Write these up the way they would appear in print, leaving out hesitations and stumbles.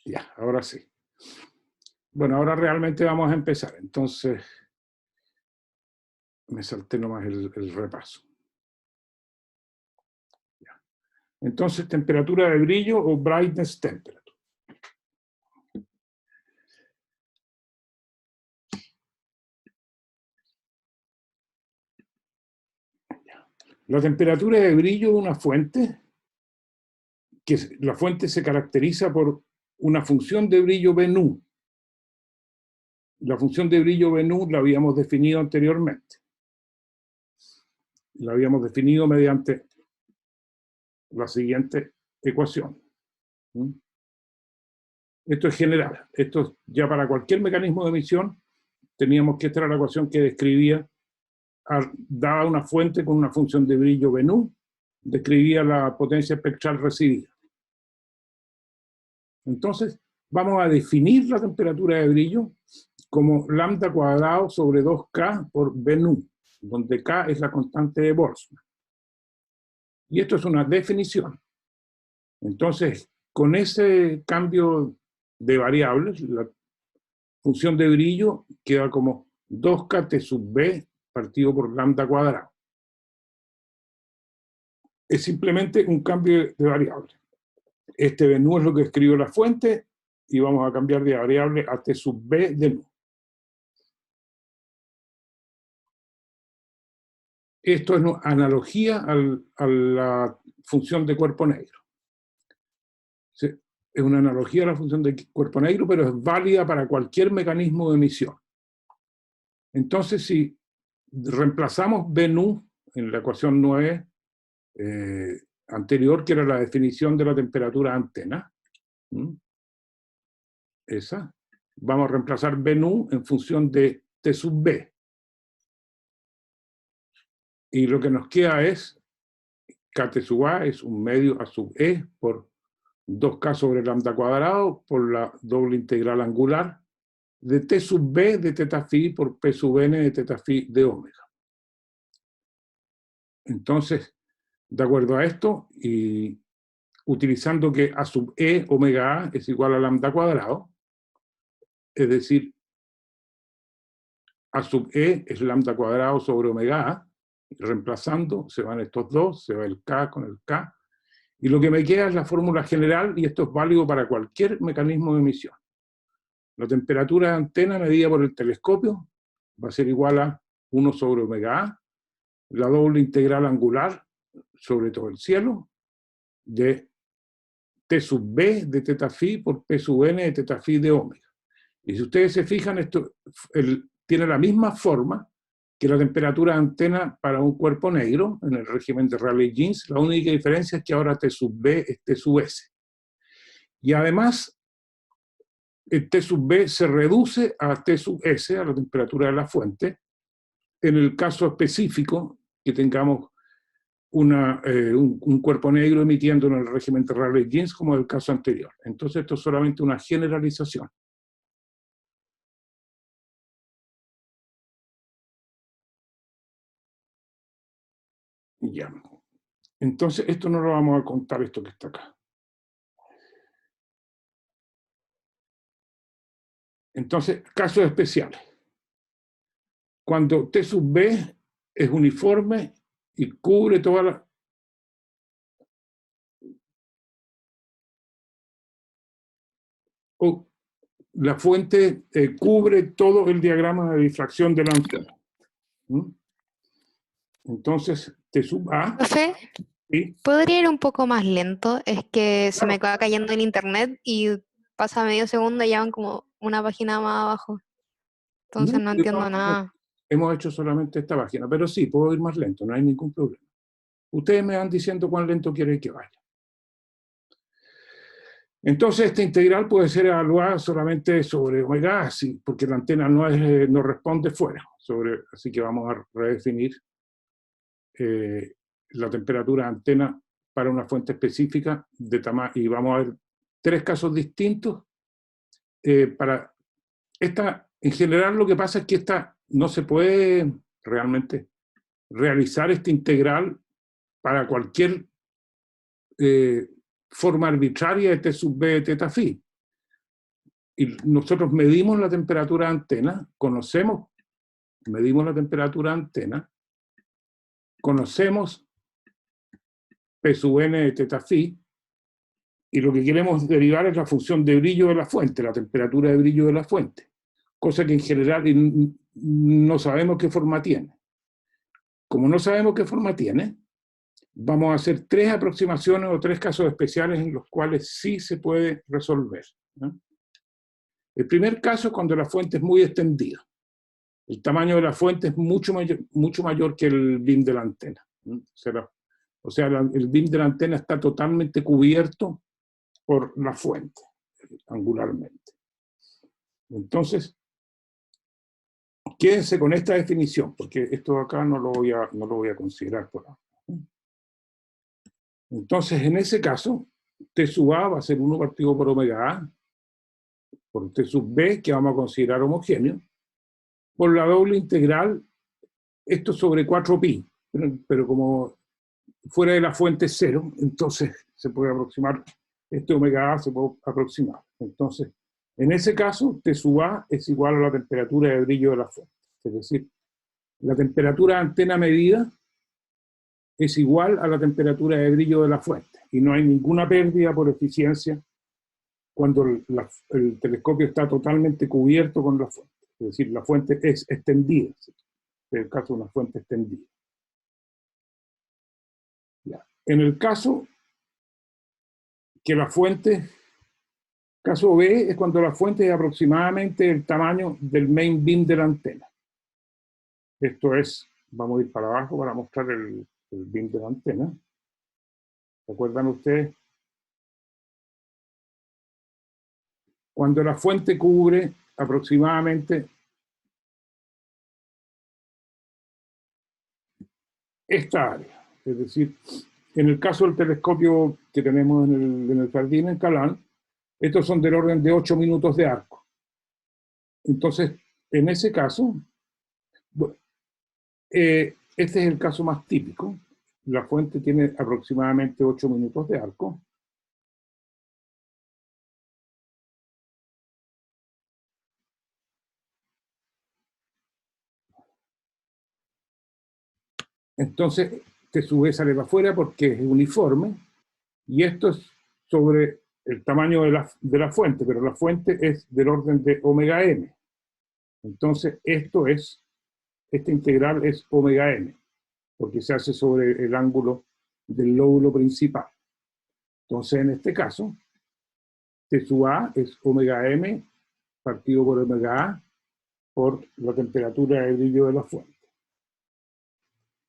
Ya, ahora sí. Bueno, ahora realmente vamos a empezar. Entonces, me salté nomás el repaso. Ya. Entonces, temperatura de brillo o brightness temperature. La temperatura de brillo de una fuente, que la fuente se caracteriza por una función de brillo Bennu. La función de brillo Bennu la habíamos definido anteriormente. La habíamos definido mediante la siguiente ecuación. Esto es general. Esto ya para cualquier mecanismo de emisión teníamos que esta era la ecuación que describía, daba una fuente con una función de brillo Bennu, describía la potencia espectral recibida. Entonces, vamos a definir la temperatura de brillo como lambda cuadrado sobre 2K por Bennu, donde K es la constante de Boltzmann. Y esto es una definición. Entonces, con ese cambio de variables, la función de brillo queda como 2K T sub B partido por lambda cuadrado. Es simplemente un cambio de variable. Este Bennu es lo que escribió la fuente y vamos a cambiar de variable a T sub B de nu. Esto es analogía a la función de cuerpo negro. Es una analogía a la función de cuerpo negro, pero es válida para cualquier mecanismo de emisión. Entonces, si reemplazamos Bennu en la ecuación 9 anterior, que era la definición de la temperatura antena, esa, vamos a reemplazar Bennu en función de T sub B. Y lo que nos queda es Kt sub A es un medio A sub E por 2K sobre lambda cuadrado por la doble integral angular de T sub B de teta phi por P sub N de teta phi de omega. Entonces, de acuerdo a esto, y utilizando que A sub E omega A es igual a lambda cuadrado, es decir, A sub E es lambda cuadrado sobre omega A, reemplazando, se van estos dos, se va el K con el K, y lo que me queda es la fórmula general, y esto es válido para cualquier mecanismo de emisión. La temperatura de antena medida por el telescopio va a ser igual a 1 sobre omega A, la doble integral angular sobre todo el cielo, de T sub B de teta phi por P sub N de teta phi de omega. Y si ustedes se fijan, esto tiene la misma forma que la temperatura de antena para un cuerpo negro en el régimen de Rayleigh-Jeans. La única diferencia es que ahora T sub B es T sub S. Y además, el T sub B se reduce a T sub S, a la temperatura de la fuente, en el caso específico que tengamos un cuerpo negro emitiendo en el régimen de Rayleigh-Jeans, como el caso anterior. Entonces, esto es solamente una generalización. Ya. Entonces, esto no lo vamos a contar, esto que está acá. Entonces, casos especiales. Cuando T sub B es uniforme y cubre toda la fuente cubre todo el diagrama de difracción de la antena. Entonces, T sub A... Profe, ¿sí? ¿podría ir un poco más lento? Es que se Claro. me va cayendo el internet y pasa medio segundo y ya van como una página más abajo. Entonces no entiendo nada. Hemos hecho solamente esta página, pero sí, puedo ir más lento, no hay ningún problema. Ustedes me van diciendo cuán lento quieren que vaya. Entonces, esta integral puede ser evaluada solamente sobre omega, sí, porque la antena no responde fuera. Así que vamos a redefinir la temperatura de antena para una fuente específica de tamaño. Y vamos a ver tres casos distintos. Para esta, en general, lo que pasa es que esta no se puede realmente realizar esta integral para cualquier forma arbitraria de T sub B de teta phi. y nosotros medimos la temperatura de antena, medimos la temperatura de antena, conocemos P sub n de teta phi, y lo que queremos derivar es la función de brillo de la fuente, la temperatura de brillo de la fuente, cosa que en general no sabemos qué forma tiene. Como no sabemos qué forma tiene, vamos a hacer 3 aproximaciones o 3 casos especiales en los cuales sí se puede resolver, ¿no? El primer caso es cuando la fuente es muy extendida. El tamaño de la fuente es mucho mayor que el beam de la antena, ¿no? O sea, el beam de la antena está totalmente cubierto por la fuente, angularmente. Entonces, quédense con esta definición, porque esto acá no lo voy a considerar por ahora. Entonces, en ese caso, T sub A va a ser 1 partido por omega A, por T sub B, que vamos a considerar homogéneo, por la doble integral, esto sobre 4pi, pero como fuera de la fuente es 0, entonces se puede aproximar, este omega A se puede aproximar. Entonces, en ese caso, T sub A es igual a la temperatura de brillo de la fuente. Es decir, la temperatura de antena medida es igual a la temperatura de brillo de la fuente, y no hay ninguna pérdida por eficiencia cuando el telescopio está totalmente cubierto con la fuente. Es decir, la fuente es extendida, ¿sí? En el caso de una fuente extendida. Ya. En el caso que la fuente, caso B, es cuando la fuente es aproximadamente el tamaño del main beam de la antena. Esto es, vamos a ir para abajo para mostrar el beam de la antena. ¿Se acuerdan ustedes? Cuando la fuente cubre aproximadamente esta área. Es decir, en el caso del telescopio que tenemos en el jardín en Calán, estos son del orden de 8 minutos de arco. Entonces, en ese caso, bueno, este es el caso más típico. La fuente tiene aproximadamente 8 minutos de arco. Entonces, T sub B sale para afuera porque es uniforme, y esto es sobre el tamaño de la fuente, pero la fuente es del orden de omega m. Entonces, esta integral es omega m, porque se hace sobre el ángulo del lóbulo principal. Entonces, en este caso, T sub A es omega m partido por omega A por la temperatura de brillo de la fuente.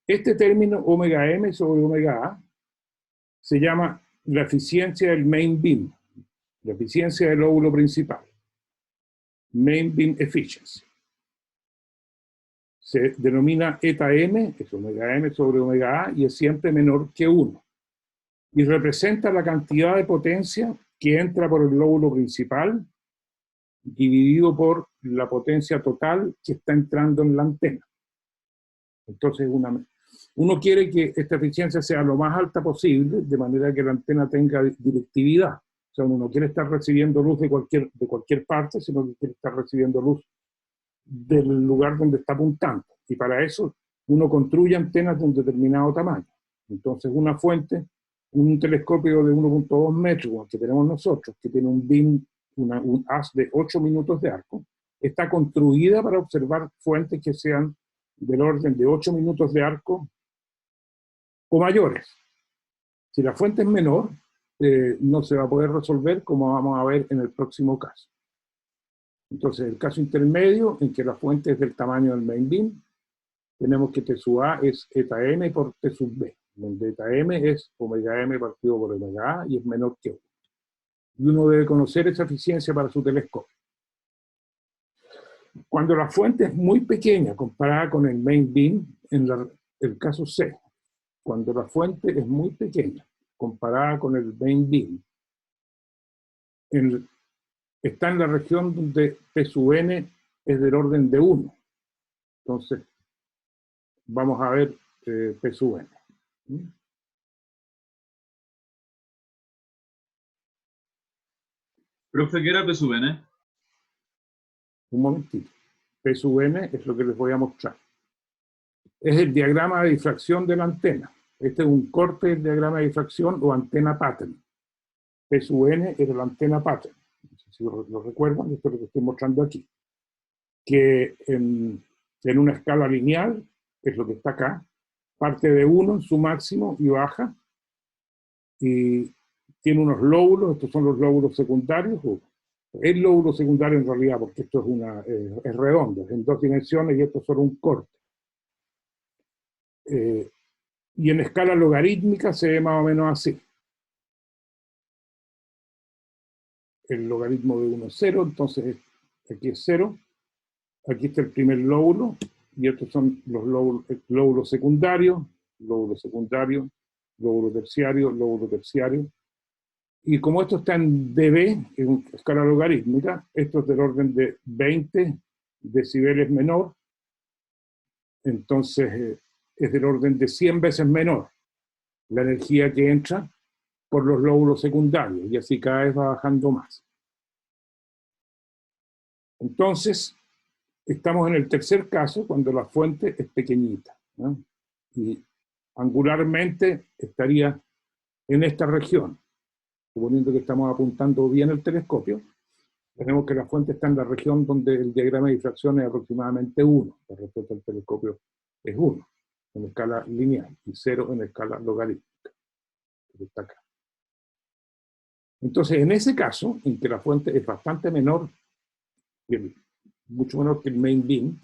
Este término omega m sobre omega A se llama la eficiencia del main beam, la eficiencia del lóbulo principal, main beam efficiency. Se denomina eta m, es omega m sobre omega A, y es siempre menor que 1. Y representa la cantidad de potencia que entra por el lóbulo principal dividido por la potencia total que está entrando en la antena. Entonces, uno quiere que esta eficiencia sea lo más alta posible, de manera que la antena tenga directividad. O sea, uno no quiere estar recibiendo luz de cualquier parte, sino que quiere estar recibiendo luz del lugar donde está apuntando. Y para eso uno construye antenas de un determinado tamaño. Entonces, una fuente, un telescopio de 1.2 metros, como el que tenemos nosotros, que tiene un beam, un haz de 8 minutos de arco, está construida para observar fuentes que sean del orden de 8 minutos de arco o mayores. Si la fuente es menor, no se va a poder resolver, como vamos a ver en el próximo caso. Entonces, el caso intermedio, en que la fuente es del tamaño del main beam, tenemos que T sub A es eta m por T sub B, donde eta m es omega m partido por omega A y es menor que 1. Y uno debe conocer esa eficiencia para su telescopio. Cuando la fuente es muy pequeña comparada con el main beam, en el caso C, cuando la fuente es muy pequeña comparada con el main beam, está en la región donde P sub n es del orden de 1. Entonces, vamos a ver P sub n. Profe, ¿qué era P sub n? Un momentito. P sub n es lo que les voy a mostrar. Es el diagrama de difracción de la antena. Este es un corte del diagrama de difracción o antena pattern. P sub n era la antena pattern. No sé si lo recuerdan, esto es lo que estoy mostrando aquí. Que en una escala lineal, que es lo que está acá, parte de 1 en su máximo y baja, y tiene unos lóbulos, estos son los lóbulos secundarios, el lóbulo secundario en realidad, porque esto es redondo, es en 2 dimensiones y esto es solo un corte. Y en escala logarítmica se ve más o menos así. El logaritmo de 1 es 0, entonces aquí es 0. Aquí está el primer lóbulo, y estos son los lóbulos secundarios, lóbulo secundario, lóbulo terciario, lóbulo terciario. Y como esto está en dB, en escala logarítmica, esto es del orden de 20 decibeles menor, entonces es del orden de 100 veces menor la energía que entra por los lóbulos secundarios, y así cada vez va bajando más. Entonces, estamos en el tercer caso, cuando la fuente es pequeñita, ¿no? Y angularmente estaría en esta región, suponiendo que estamos apuntando bien el telescopio. Tenemos que la fuente está en la región donde el diagrama de difracción es aproximadamente 1. La respuesta del telescopio es 1 en escala lineal y 0 en escala logarítmica, que está acá. Entonces, en ese caso, en que la fuente es bastante menor, mucho menor que el main beam,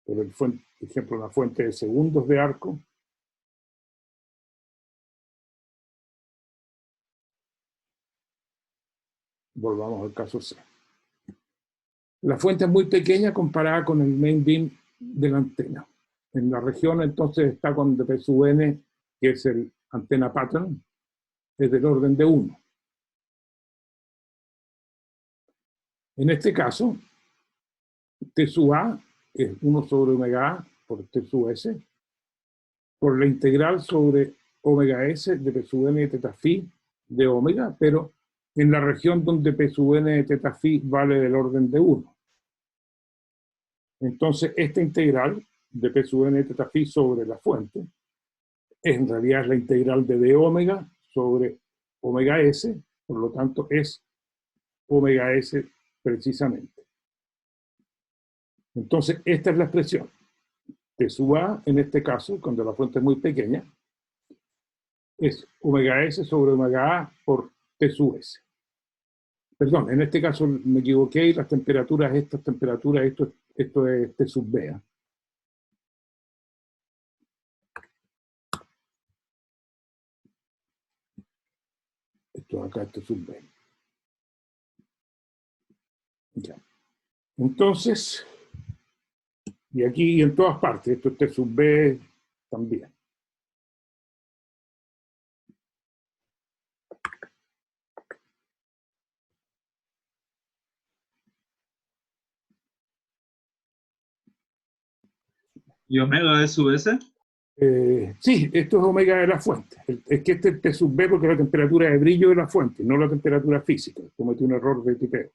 por ejemplo, una fuente de segundos de arco, volvamos al caso C. La fuente es muy pequeña comparada con el main beam de la antena. En la región entonces está con P sub n, que es el antena pattern, es del orden de 1. En este caso, T sub A es 1 sobre omega A por T sub S, por la integral sobre omega S de P sub n de teta phi de omega, pero en la región donde P sub n de teta phi vale del orden de 1. Entonces, esta integral de P sub n de teta phi sobre la fuente en realidad es la integral de d omega sobre omega S, por lo tanto es omega S precisamente. Entonces, esta es la expresión. T sub A, en este caso, cuando la fuente es muy pequeña, es omega S sobre omega A por T sub S. Perdón, en este caso me equivoqué y las temperaturas, estas temperaturas, esto es T sub B. Esto acá es T sub B. Ya. Entonces, y aquí y en todas partes, esto es T sub B también. ¿Y omega es sub S? Sí, esto es omega de la fuente. Es que este es T sub B porque es la temperatura de brillo de la fuente, no la temperatura física. Cometí un error de tipeo.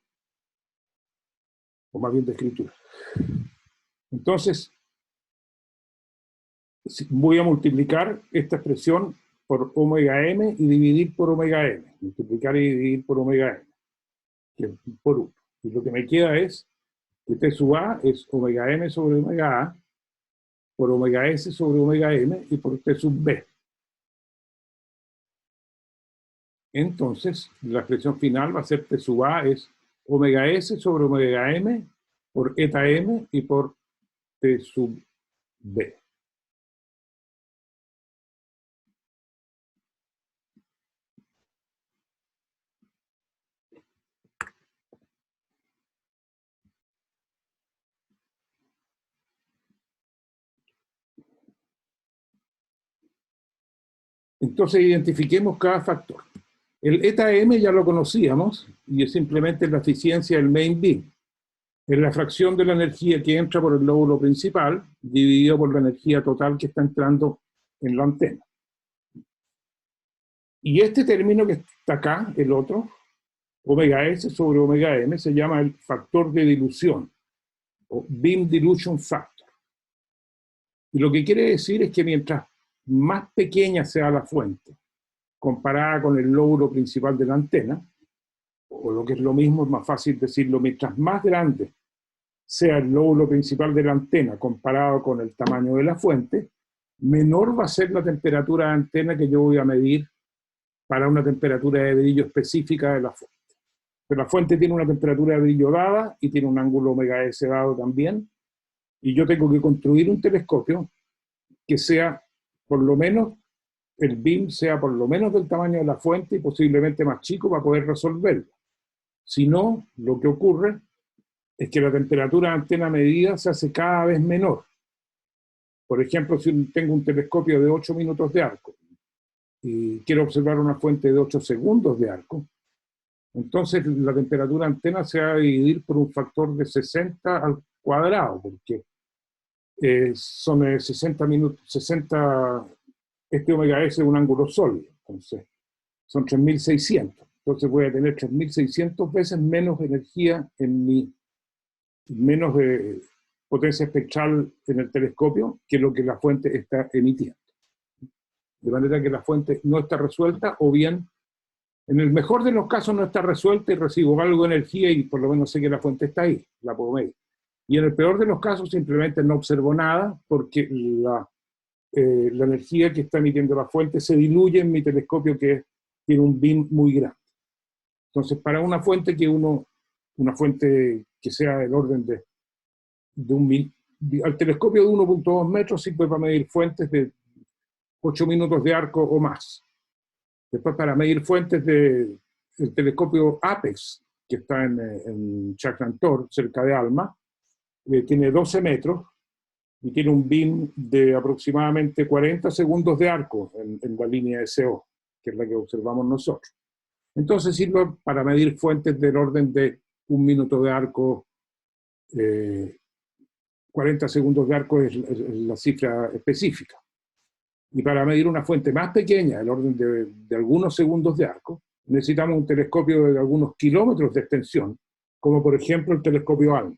O más bien de escritura. Entonces, voy a multiplicar esta expresión por omega m y dividir por omega m. Multiplicar y dividir por omega m. Que por 1. Y lo que me queda es que T sub A es omega m sobre omega A por omega S sobre omega m y por T sub B. Entonces, la expresión final va a ser T sub A es omega S sobre omega m por eta m y por T sub B. Entonces, identifiquemos cada factor. El eta m ya lo conocíamos y es simplemente la eficiencia del main beam. Es la fracción de la energía que entra por el lóbulo principal dividido por la energía total que está entrando en la antena. Y este término que está acá, el otro, omega S sobre omega M se llama el factor de dilución, o beam dilution factor. Y lo que quiere decir es que mientras más pequeña sea la fuente, comparada con el lóbulo principal de la antena, o lo que es lo mismo, es más fácil decirlo, mientras más grande sea el lóbulo principal de la antena comparado con el tamaño de la fuente, menor va a ser la temperatura de antena que yo voy a medir para una temperatura de brillo específica de la fuente. Pero la fuente tiene una temperatura de brillo dada y tiene un ángulo omega S dado también, y yo tengo que construir un telescopio que sea por lo menos, el beam sea por lo menos del tamaño de la fuente y posiblemente más chico para poder resolverlo. Si no, lo que ocurre es que la temperatura de antena medida se hace cada vez menor. Por ejemplo, si tengo un telescopio de 8 minutos de arco y quiero observar una fuente de 8 segundos de arco, entonces la temperatura de antena se va a dividir por un factor de 60 al cuadrado, porque son 60 minutos, 60, este omega S es un ángulo sólido, entonces son 3600. Entonces voy a tener 3600 veces menos energía en mi, menos potencia espectral en el telescopio que lo que la fuente está emitiendo. De manera que la fuente no está resuelta, o bien, en el mejor de los casos no está resuelta y recibo algo de energía y por lo menos sé que la fuente está ahí, la puedo medir. Y en el peor de los casos simplemente no observo nada porque la energía que está emitiendo la fuente se diluye en mi telescopio, que tiene un beam muy grande. Entonces, para una fuente que sea del orden de al telescopio de 1.2 metros sirve para medir fuentes de 8 minutos de arco o más. Después, para medir fuentes del telescopio Apex, que está en Chakrantor, cerca de Alma, tiene 12 metros y tiene un beam de aproximadamente 40 segundos de arco en la línea SO, que es la que observamos nosotros. Entonces sirve para medir fuentes del orden de 1 minuto de arco, 40 segundos de arco es la cifra específica. Y para medir una fuente más pequeña, del orden de algunos segundos de arco, necesitamos un telescopio de algunos kilómetros de extensión, como por ejemplo el telescopio ALMA.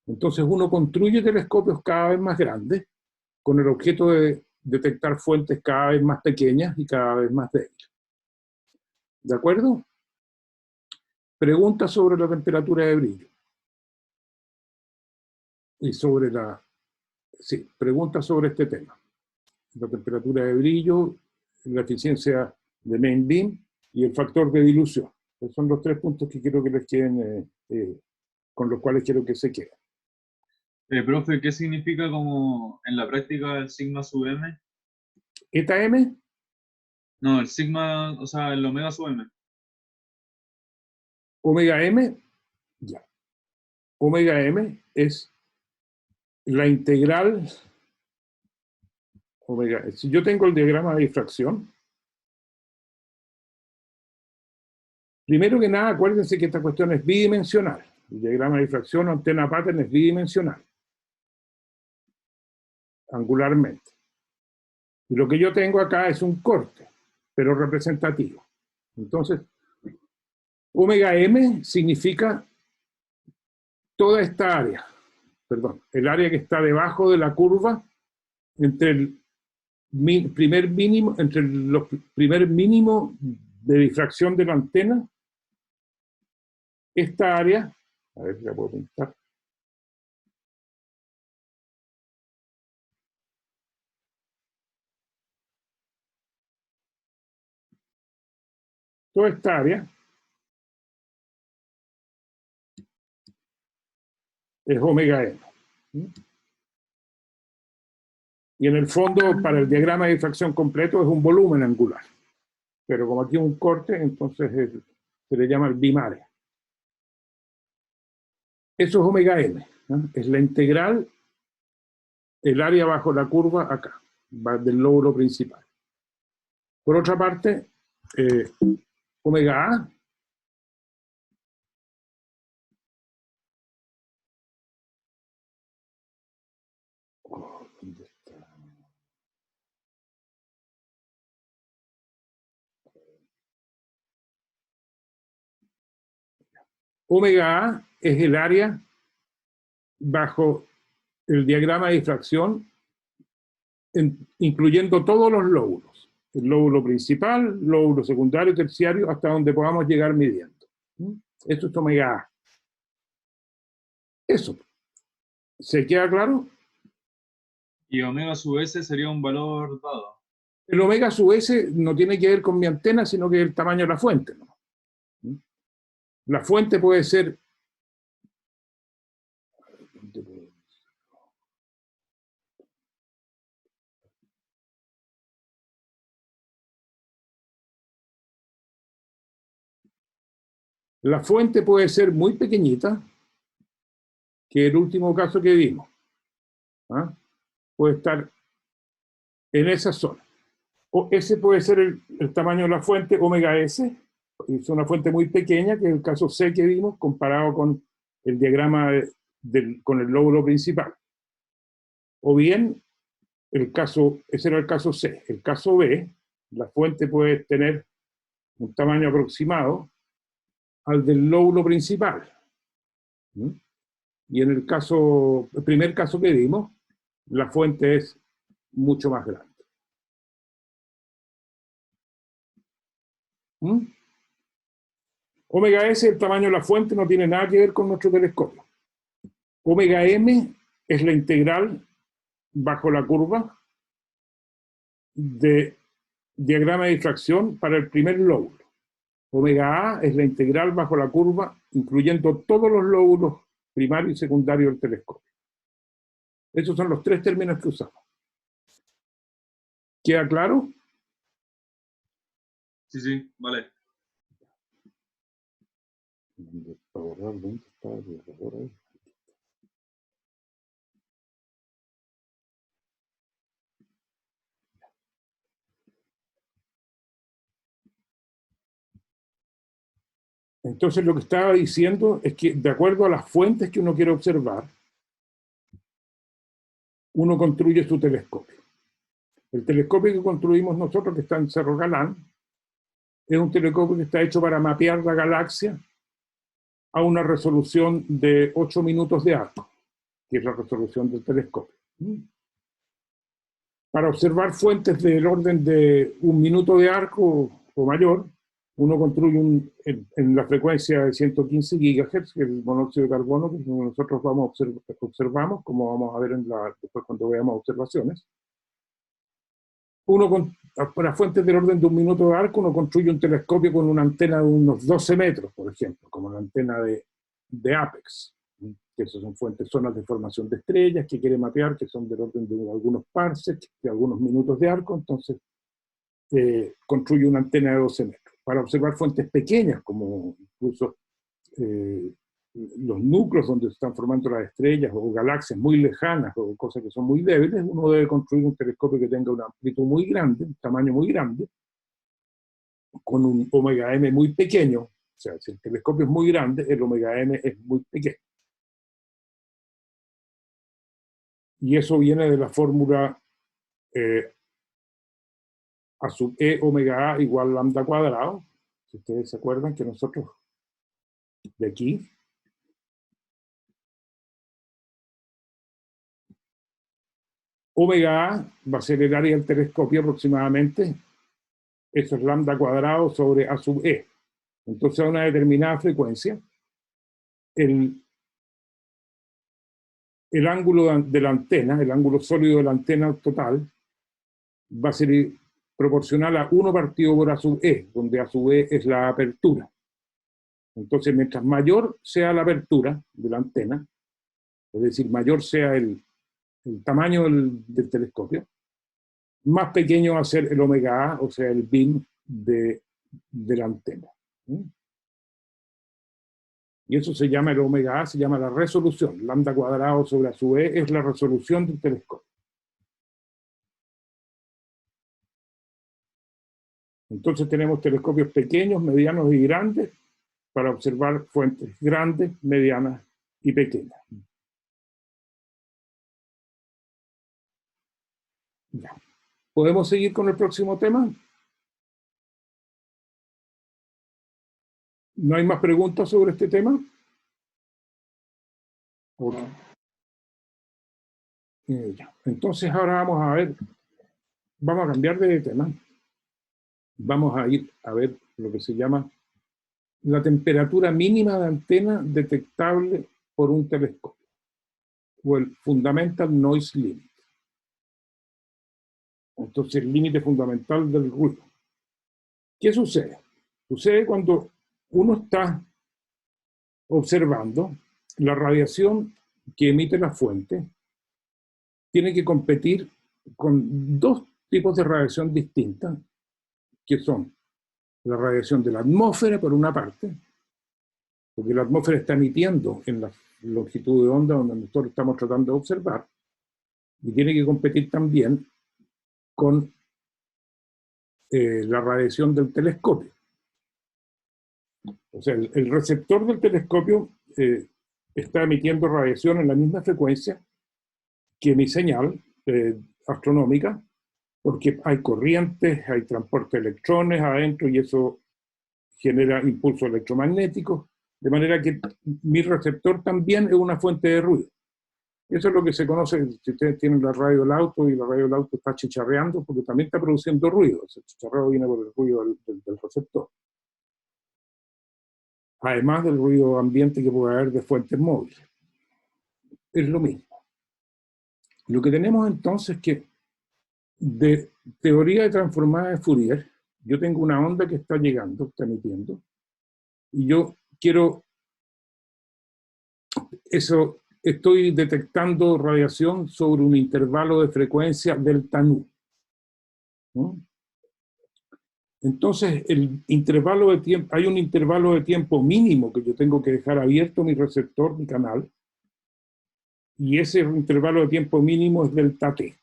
Entonces uno construye telescopios cada vez más grandes con el objeto de detectar fuentes cada vez más pequeñas y cada vez más débiles. ¿De acuerdo? Preguntas sobre la temperatura de brillo. Y sobre sí, preguntas sobre este tema. La temperatura de brillo, la eficiencia de main beam y el factor de dilución. Esos son los 3 puntos que quiero que les queden, con los cuales quiero que se queden. Profe, ¿qué significa como en la práctica el sigma sub m? ¿Eta M? No, el sigma, o sea, el omega sub m. Omega M, ya. Omega M es la integral omega. Si yo tengo el diagrama de difracción, primero que nada, acuérdense que esta cuestión es bidimensional. El diagrama de difracción o antena pattern es bidimensional, angularmente. Y lo que yo tengo acá es un corte, pero representativo. Entonces, omega M significa toda esta área, perdón, el área que está debajo de la curva entre el primer mínimo, entre los primer mínimo de difracción de la antena, esta área, a ver si la puedo pintar. Toda esta área es omega M. Y en el fondo, para el diagrama de difracción completo, es un volumen angular. Pero como aquí es un corte, entonces se le llama el beam area. Eso es omega M, ¿no? Es la integral, el área bajo la curva acá, del lóbulo principal. Por otra parte, omega A ¿dónde está? Omega A es el área bajo el diagrama de difracción, incluyendo todos los lóbulos. El lóbulo principal, lóbulo secundario, terciario, hasta donde podamos llegar midiendo. Eso es omega A. Eso. ¿Se queda claro? Y omega sub S sería un valor dado. El omega sub S no tiene que ver con mi antena, sino que es el tamaño de la fuente, ¿no? La fuente puede ser... La fuente puede ser muy pequeñita, que el último caso que vimos. ¿Ah? Puede estar en esa zona. O ese puede ser el tamaño de la fuente, omega S, es una fuente muy pequeña, que es el caso C que vimos, comparado con el diagrama con el lóbulo principal. O bien, ese era el caso C. El caso B, la fuente puede tener un tamaño aproximado al del lóbulo principal. Y en el primer caso que vimos, la fuente es mucho más grande. Omega S, el tamaño de la fuente, no tiene nada que ver con nuestro telescopio. Omega M es la integral bajo la curva de diagrama de difracción para el primer lóbulo. Omega A es la integral bajo la curva, incluyendo todos los lóbulos primario y secundario del telescopio. Esos son los tres términos que usamos. ¿Queda claro? Sí, vale. ¿Dónde está el error ahí? Entonces lo que estaba diciendo es que de acuerdo a las fuentes que uno quiere observar, uno construye su telescopio. El telescopio que construimos nosotros, que está en Cerro Galán, es un telescopio que está hecho para mapear la galaxia a una resolución de 8 minutos de arco, que es la resolución del telescopio. Para observar fuentes del orden de 1 minuto de arco o mayor, uno construye en la frecuencia de 115 GHz, que es el monóxido de carbono, que nosotros observamos, como vamos a ver después cuando veamos observaciones. Para fuentes del orden de 1 minuto de arco, uno construye un telescopio con una antena de unos 12 metros, por ejemplo, como la antena de Apex, que esas son zonas de formación de estrellas que quiere mapear, que son del orden de algunos parsecs, de algunos minutos de arco. Entonces construye una antena de 12 metros. Para observar fuentes pequeñas, como incluso los núcleos donde se están formando las estrellas, o galaxias muy lejanas, o cosas que son muy débiles, uno debe construir un telescopio que tenga una amplitud muy grande, un tamaño muy grande, con un omega M muy pequeño. O sea, si el telescopio es muy grande, el omega M es muy pequeño. Y eso viene de la fórmula A sub E omega A igual lambda cuadrado. Si ustedes se acuerdan que nosotros de aquí omega A va a ser el área del telescopio aproximadamente, eso es lambda cuadrado sobre A sub E. Entonces a una determinada frecuencia, el ángulo de la antena, el ángulo sólido de la antena total, va a ser proporcional a 1 partido por A sub E, donde A sub E es la apertura. Entonces, mientras mayor sea la apertura de la antena, es decir, mayor sea el tamaño del telescopio, más pequeño va a ser el omega A, o sea, el beam de la antena. Y eso se llama, el omega A se llama la resolución. Lambda cuadrado sobre A sub E es la resolución del telescopio. Entonces tenemos telescopios pequeños, medianos y grandes para observar fuentes grandes, medianas y pequeñas. Ya. ¿Podemos seguir con el próximo tema? ¿No hay más preguntas sobre este tema? Ok. Ya. Entonces ahora vamos a ver, vamos a cambiar de tema. Vamos a ir a ver lo que se llama la temperatura mínima de antena detectable por un telescopio, o el Fundamental Noise Limit. Entonces, el límite fundamental del ruido. ¿Qué sucede? Sucede cuando uno está observando la radiación que emite la fuente, tiene que competir con dos tipos de radiación distintas, que son la radiación de la atmósfera, por una parte, porque la atmósfera está emitiendo en la longitud de onda donde nosotros estamos tratando de observar, y tiene que competir también con la radiación del telescopio. O sea, el receptor del telescopio está emitiendo radiación en la misma frecuencia que mi señal astronómica, porque hay corrientes, hay transporte de electrones adentro y eso genera impulsos electromagnéticos, de manera que mi receptor también es una fuente de ruido. Eso es lo que se conoce, si ustedes tienen la radio del auto y la radio del auto está chicharreando, porque también está produciendo ruido. Ese chicharreo viene por el ruido del receptor. Además del ruido ambiente que puede haber de fuentes móviles. Es lo mismo. Lo que tenemos entonces es que de teoría de transformada de Fourier, yo tengo una onda que está llegando, está emitiendo, y yo quiero eso, estoy detectando radiación sobre un intervalo de frecuencia delta nu, ¿no? Entonces, el intervalo de tiempo, hay un intervalo de tiempo mínimo que yo tengo que dejar abierto mi receptor, mi canal, y ese intervalo de tiempo mínimo es delta t,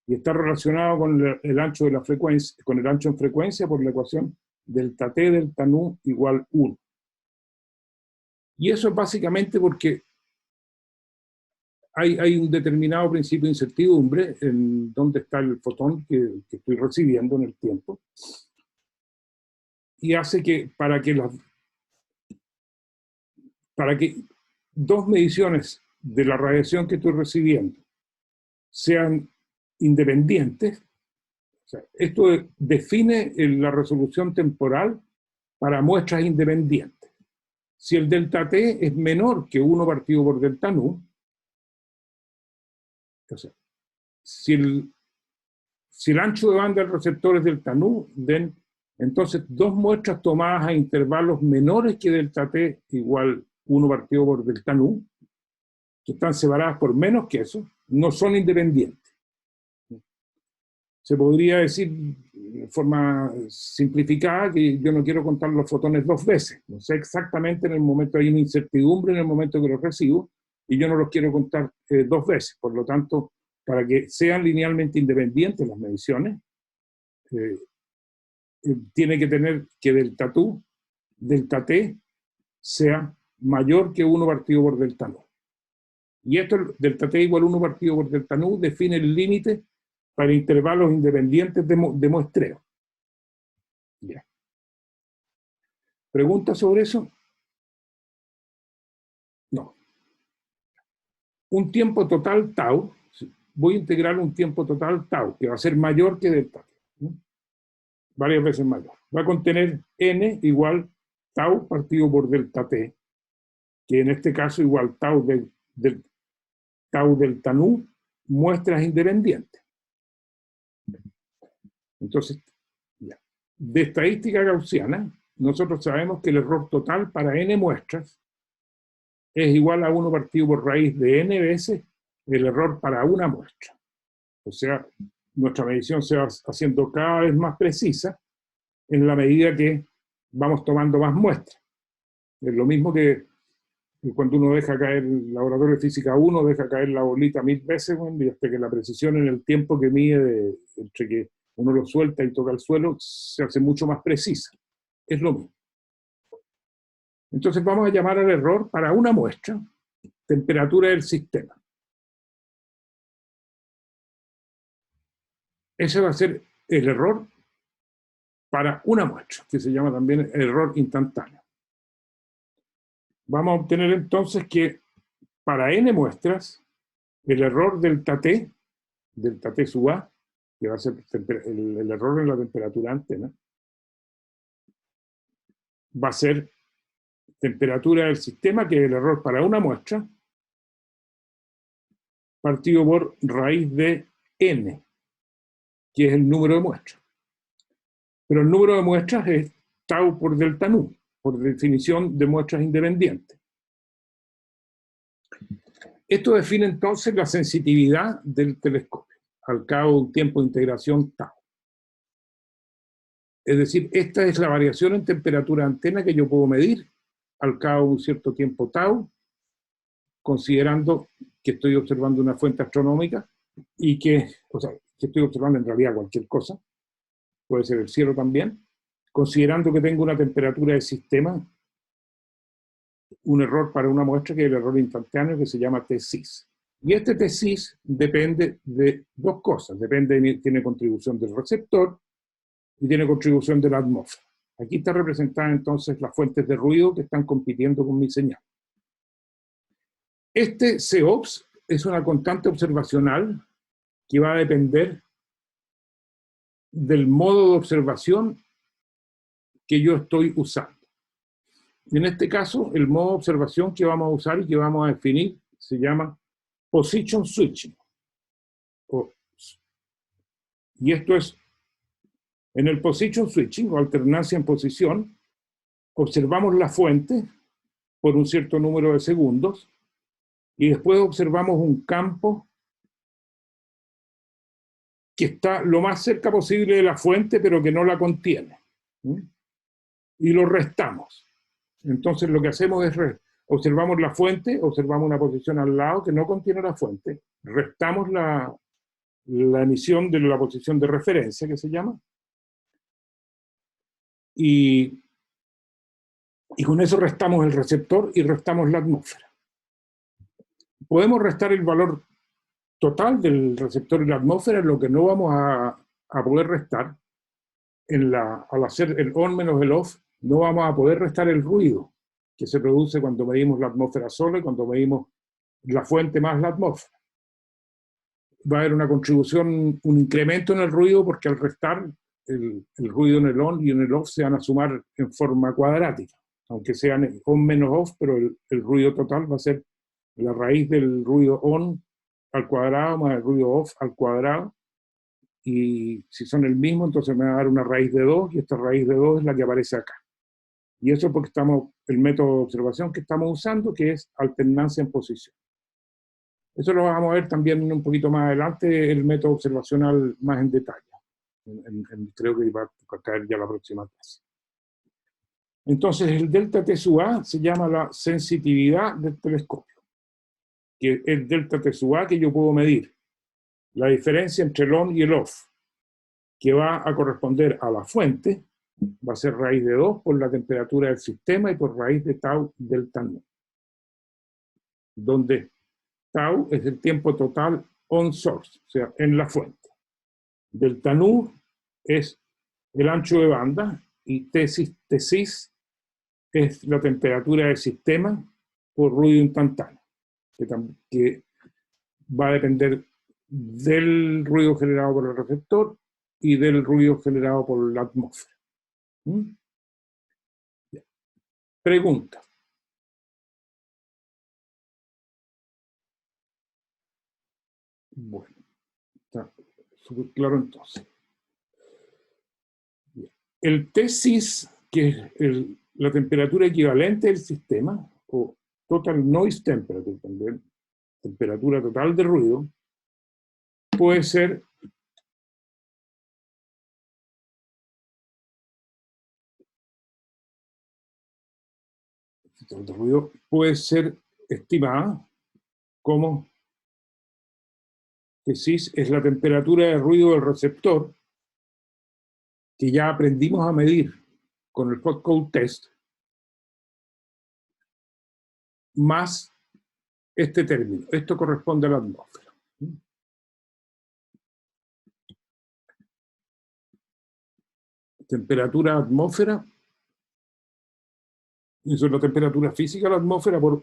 y está relacionado con el ancho de la frecuencia, con el ancho en frecuencia por la ecuación delta t delta nu igual 1. Y eso es básicamente porque hay un determinado principio de incertidumbre en dónde está el fotón que estoy recibiendo en el tiempo, y hace que para que dos mediciones de la radiación que estoy recibiendo sean independientes, o sea, esto define la resolución temporal para muestras independientes. Si el delta t es menor que 1 partido por delta nu, o sea, si el ancho de banda del receptor es delta nu, entonces dos muestras tomadas a intervalos menores que delta t igual 1 partido por delta nu, que están separadas por menos que eso, no son independientes. Se podría decir de forma simplificada que yo no quiero contar los fotones dos veces. No sé exactamente en el momento, hay una incertidumbre en el momento que los recibo, y yo no los quiero contar dos veces. Por lo tanto, para que sean linealmente independientes las mediciones, tiene que tener que delta t, sea mayor que 1 partido por delta nu. Y esto, delta t igual 1 partido por delta nu, define el límite para intervalos independientes de muestreo. Ya. ¿Preguntas sobre eso? No. Un tiempo total tau, voy a integrar un tiempo total tau, que va a ser mayor que delta t, ¿no? Varias veces mayor. Va a contener n igual tau partido por delta t, que en este caso igual tau delta nu, muestras independientes. Entonces, ya. De estadística gaussiana, nosotros sabemos que el error total para n muestras es igual a 1 partido por raíz de n veces el error para una muestra. O sea, nuestra medición se va haciendo cada vez más precisa en la medida que vamos tomando más muestras. Es lo mismo que cuando uno deja caer el laboratorio de física 1, deja caer la bolita 1000 veces, y hasta que la precisión en el tiempo que mide entre que uno lo suelta y toca el suelo se hace mucho más precisa. Es lo mismo. Entonces vamos a llamar al error para una muestra temperatura del sistema. Ese va a ser el error para una muestra, que se llama también el error instantáneo. Vamos a obtener entonces que para n muestras, el error delta T sub A, que va a ser el error en la temperatura antena, va a ser temperatura del sistema, que es el error para una muestra, partido por raíz de n, que es el número de muestras. Pero el número de muestras es tau por delta nu, por definición de muestras independientes. Esto define entonces la sensitividad del telescopio al cabo de un tiempo de integración tau. Es decir, esta es la variación en temperatura de antena que yo puedo medir al cabo de un cierto tiempo tau, considerando que estoy observando una fuente astronómica y que estoy observando en realidad cualquier cosa, puede ser el cielo también, considerando que tengo una temperatura del sistema, un error para una muestra que es el error instantáneo que se llama T-cis. Y este T-cis depende de dos cosas, tiene contribución del receptor y tiene contribución de la atmósfera. Aquí está representada entonces las fuentes de ruido que están compitiendo con mi señal. Este COPS es una constante observacional que va a depender del modo de observación que yo estoy usando. En este caso, el modo de observación que vamos a usar y que vamos a definir se llama position switching. Y esto es, en el position switching, o alternancia en posición, observamos la fuente por un cierto número de segundos y después observamos un campo que está lo más cerca posible de la fuente, pero que no la contiene. Y lo restamos. Entonces lo que hacemos es observamos la fuente, observamos una posición al lado que no contiene la fuente, restamos la emisión de la posición de referencia, que se llama, y con eso restamos el receptor y restamos la atmósfera. Podemos restar el valor total del receptor y la atmósfera, lo que no vamos a poder restar, al hacer el on menos el off, no vamos a poder restar el ruido que se produce cuando medimos la atmósfera sola y cuando medimos la fuente más la atmósfera. Va a haber una contribución, un incremento en el ruido, porque al restar el ruido en el on y en el off se van a sumar en forma cuadrática, aunque sean on menos off, pero el ruido total va a ser la raíz del ruido on al cuadrado más el ruido off al cuadrado, y si son el mismo, entonces me va a dar una raíz de 2, y esta raíz de 2 es la que aparece acá. Y eso porque el método de observación que estamos usando, que es alternancia en posición. Eso lo vamos a ver también un poquito más adelante, el método observacional más en detalle. Creo que va a caer ya la próxima clase. Entonces, el delta T sub A se llama la sensitividad del telescopio, que es delta T sub A que yo puedo medir. La diferencia entre el on y el off, que va a corresponder a la fuente, va a ser raíz de 2 por la temperatura del sistema y por raíz de tau delta nu, donde tau es el tiempo total on source, o sea, en la fuente. Delta nu es el ancho de banda y T-cis es la temperatura del sistema por ruido instantáneo, que va a depender del ruido generado por el receptor y del ruido generado por la atmósfera. Pregunta. Bueno, está súper claro entonces. El T-cis, que es la temperatura equivalente del sistema, o total noise temperature también, temperatura total de ruido, puede ser estimada como T-cis es la temperatura de ruido del receptor, que ya aprendimos a medir con el Hot-Cold Test, más este término. Esto corresponde a la atmósfera. Temperatura atmósfera, eso es la temperatura física de la atmósfera por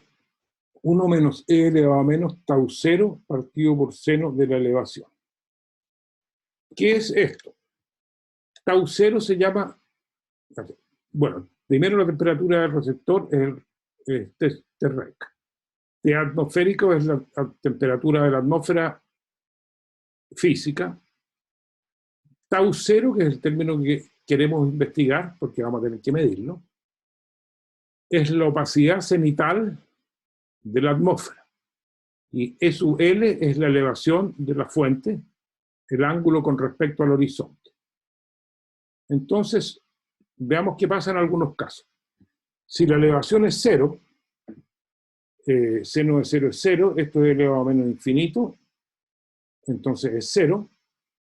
1 menos e elevado a menos tau 0 partido por seno de la elevación. ¿Qué es esto? Tau 0 se llama, bueno, primero la temperatura del receptor es T-rec. T atmosférico es la temperatura de la atmósfera física. Tau 0, que es el término que queremos investigar, porque vamos a tener que medirlo, es la opacidad cenital de la atmósfera. Y SUL es la elevación de la fuente, el ángulo con respecto al horizonte. Entonces, veamos qué pasa en algunos casos. Si la elevación es 0, seno de 0 es 0, esto es elevado a menos infinito, entonces es 0,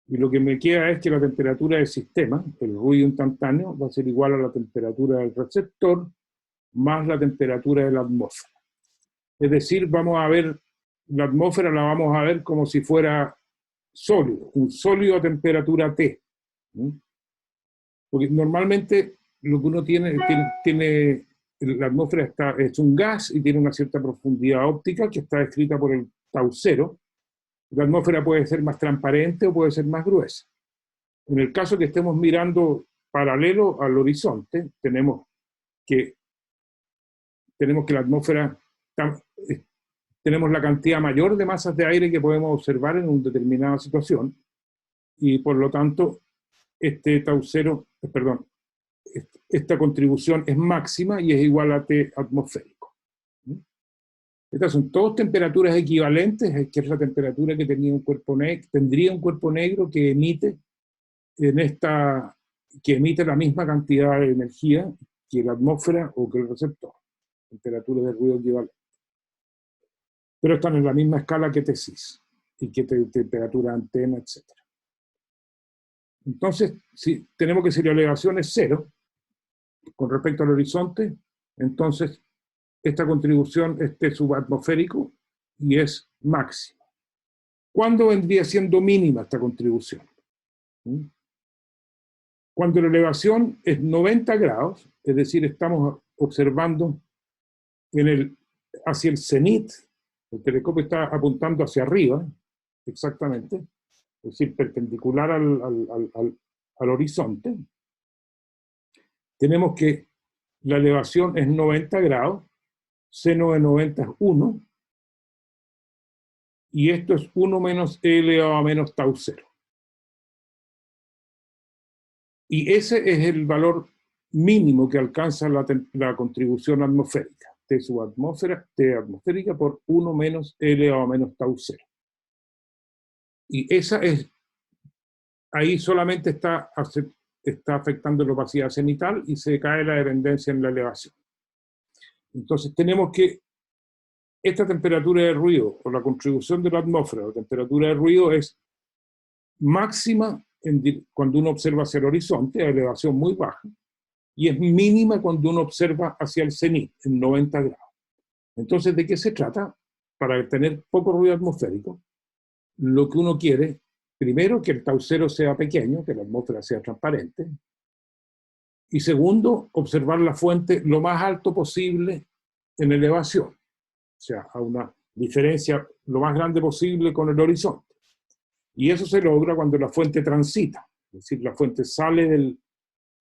y lo que me queda es que la temperatura del sistema, el ruido instantáneo, va a ser igual a la temperatura del receptor más la temperatura de la atmósfera. Es decir, vamos a ver, la atmósfera la vamos a ver como si fuera sólido, un sólido a temperatura T. Porque normalmente lo que uno tiene la atmósfera es un gas y tiene una cierta profundidad óptica que está descrita por el tau 0. La atmósfera puede ser más transparente o puede ser más gruesa. En el caso que estemos mirando paralelo al horizonte, tenemos que la atmósfera, tenemos la cantidad mayor de masas de aire que podemos observar en una determinada situación, y por lo tanto, tau 0, esta contribución es máxima y es igual a T atmosférico. Estas son todas temperaturas equivalentes, que es la temperatura que tendría un cuerpo negro que emite la misma cantidad de energía que la atmósfera o que el receptor. Temperatura de ruido equivalente. Pero están en la misma escala que T-cis y que temperatura antena, etc. Entonces, si tenemos que si la elevación es 0 con respecto al horizonte, entonces esta contribución es subatmosférico y es máxima. ¿Cuándo vendría siendo mínima esta contribución? Cuando la elevación es 90 grados, es decir, estamos observando hacia el cenit, el telescopio está apuntando hacia arriba, exactamente, es decir, perpendicular al horizonte. Tenemos que la elevación es 90 grados, seno de 90 es 1, y esto es 1 menos e elevado a menos tau 0. Y ese es el valor mínimo que alcanza la contribución atmosférica. T atmosférica por 1 menos e elevado a menos tau 0. Y ahí solamente está afectando la opacidad cenital y se cae la dependencia en la elevación. Entonces tenemos que esta temperatura de ruido, o la contribución de la atmósfera, la temperatura de ruido es máxima cuando uno observa hacia el horizonte, a elevación muy baja, y es mínima cuando uno observa hacia el cenit, en 90 grados. Entonces, ¿de qué se trata? Para tener poco ruido atmosférico, lo que uno quiere, primero, que el tau 0 sea pequeño, que la atmósfera sea transparente, y segundo, observar la fuente lo más alto posible en elevación, o sea, a una diferencia lo más grande posible con el horizonte. Y eso se logra cuando la fuente transita, es decir, la fuente sale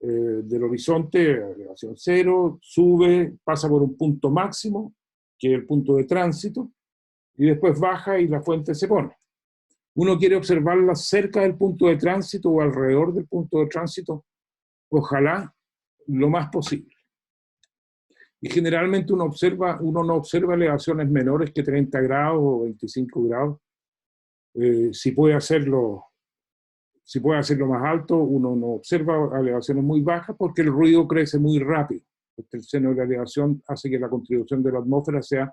del horizonte a elevación 0, sube, pasa por un punto máximo, que es el punto de tránsito, y después baja y la fuente se pone. Uno quiere observarla cerca del punto de tránsito o alrededor del punto de tránsito, ojalá lo más posible. Y generalmente uno no observa elevaciones menores que 30 grados o 25 grados. Si puede hacerlo más alto, uno no observa elevaciones muy bajas porque el ruido crece muy rápido. El seno de la elevación hace que la contribución de la atmósfera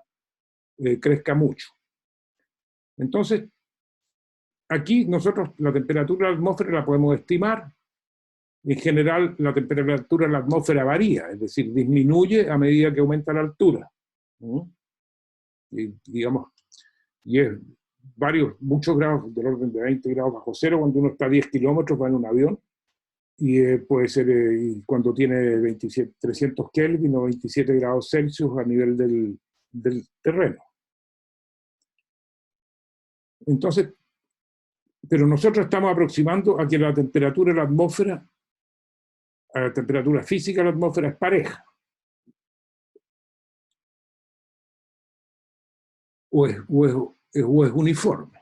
crezca mucho. Entonces, aquí nosotros la temperatura de la atmósfera la podemos estimar. En general, la temperatura de la atmósfera varía, es decir, disminuye a medida que aumenta la altura. Y es muchos grados, del orden de 20 grados bajo cero, cuando uno está a 10 kilómetros, va en un avión, y puede ser cuando tiene 300 Kelvin o 27 grados Celsius a nivel del terreno. Entonces, pero nosotros estamos aproximando a que la temperatura de la atmósfera, a la temperatura física de la atmósfera es pareja. O es uniforme.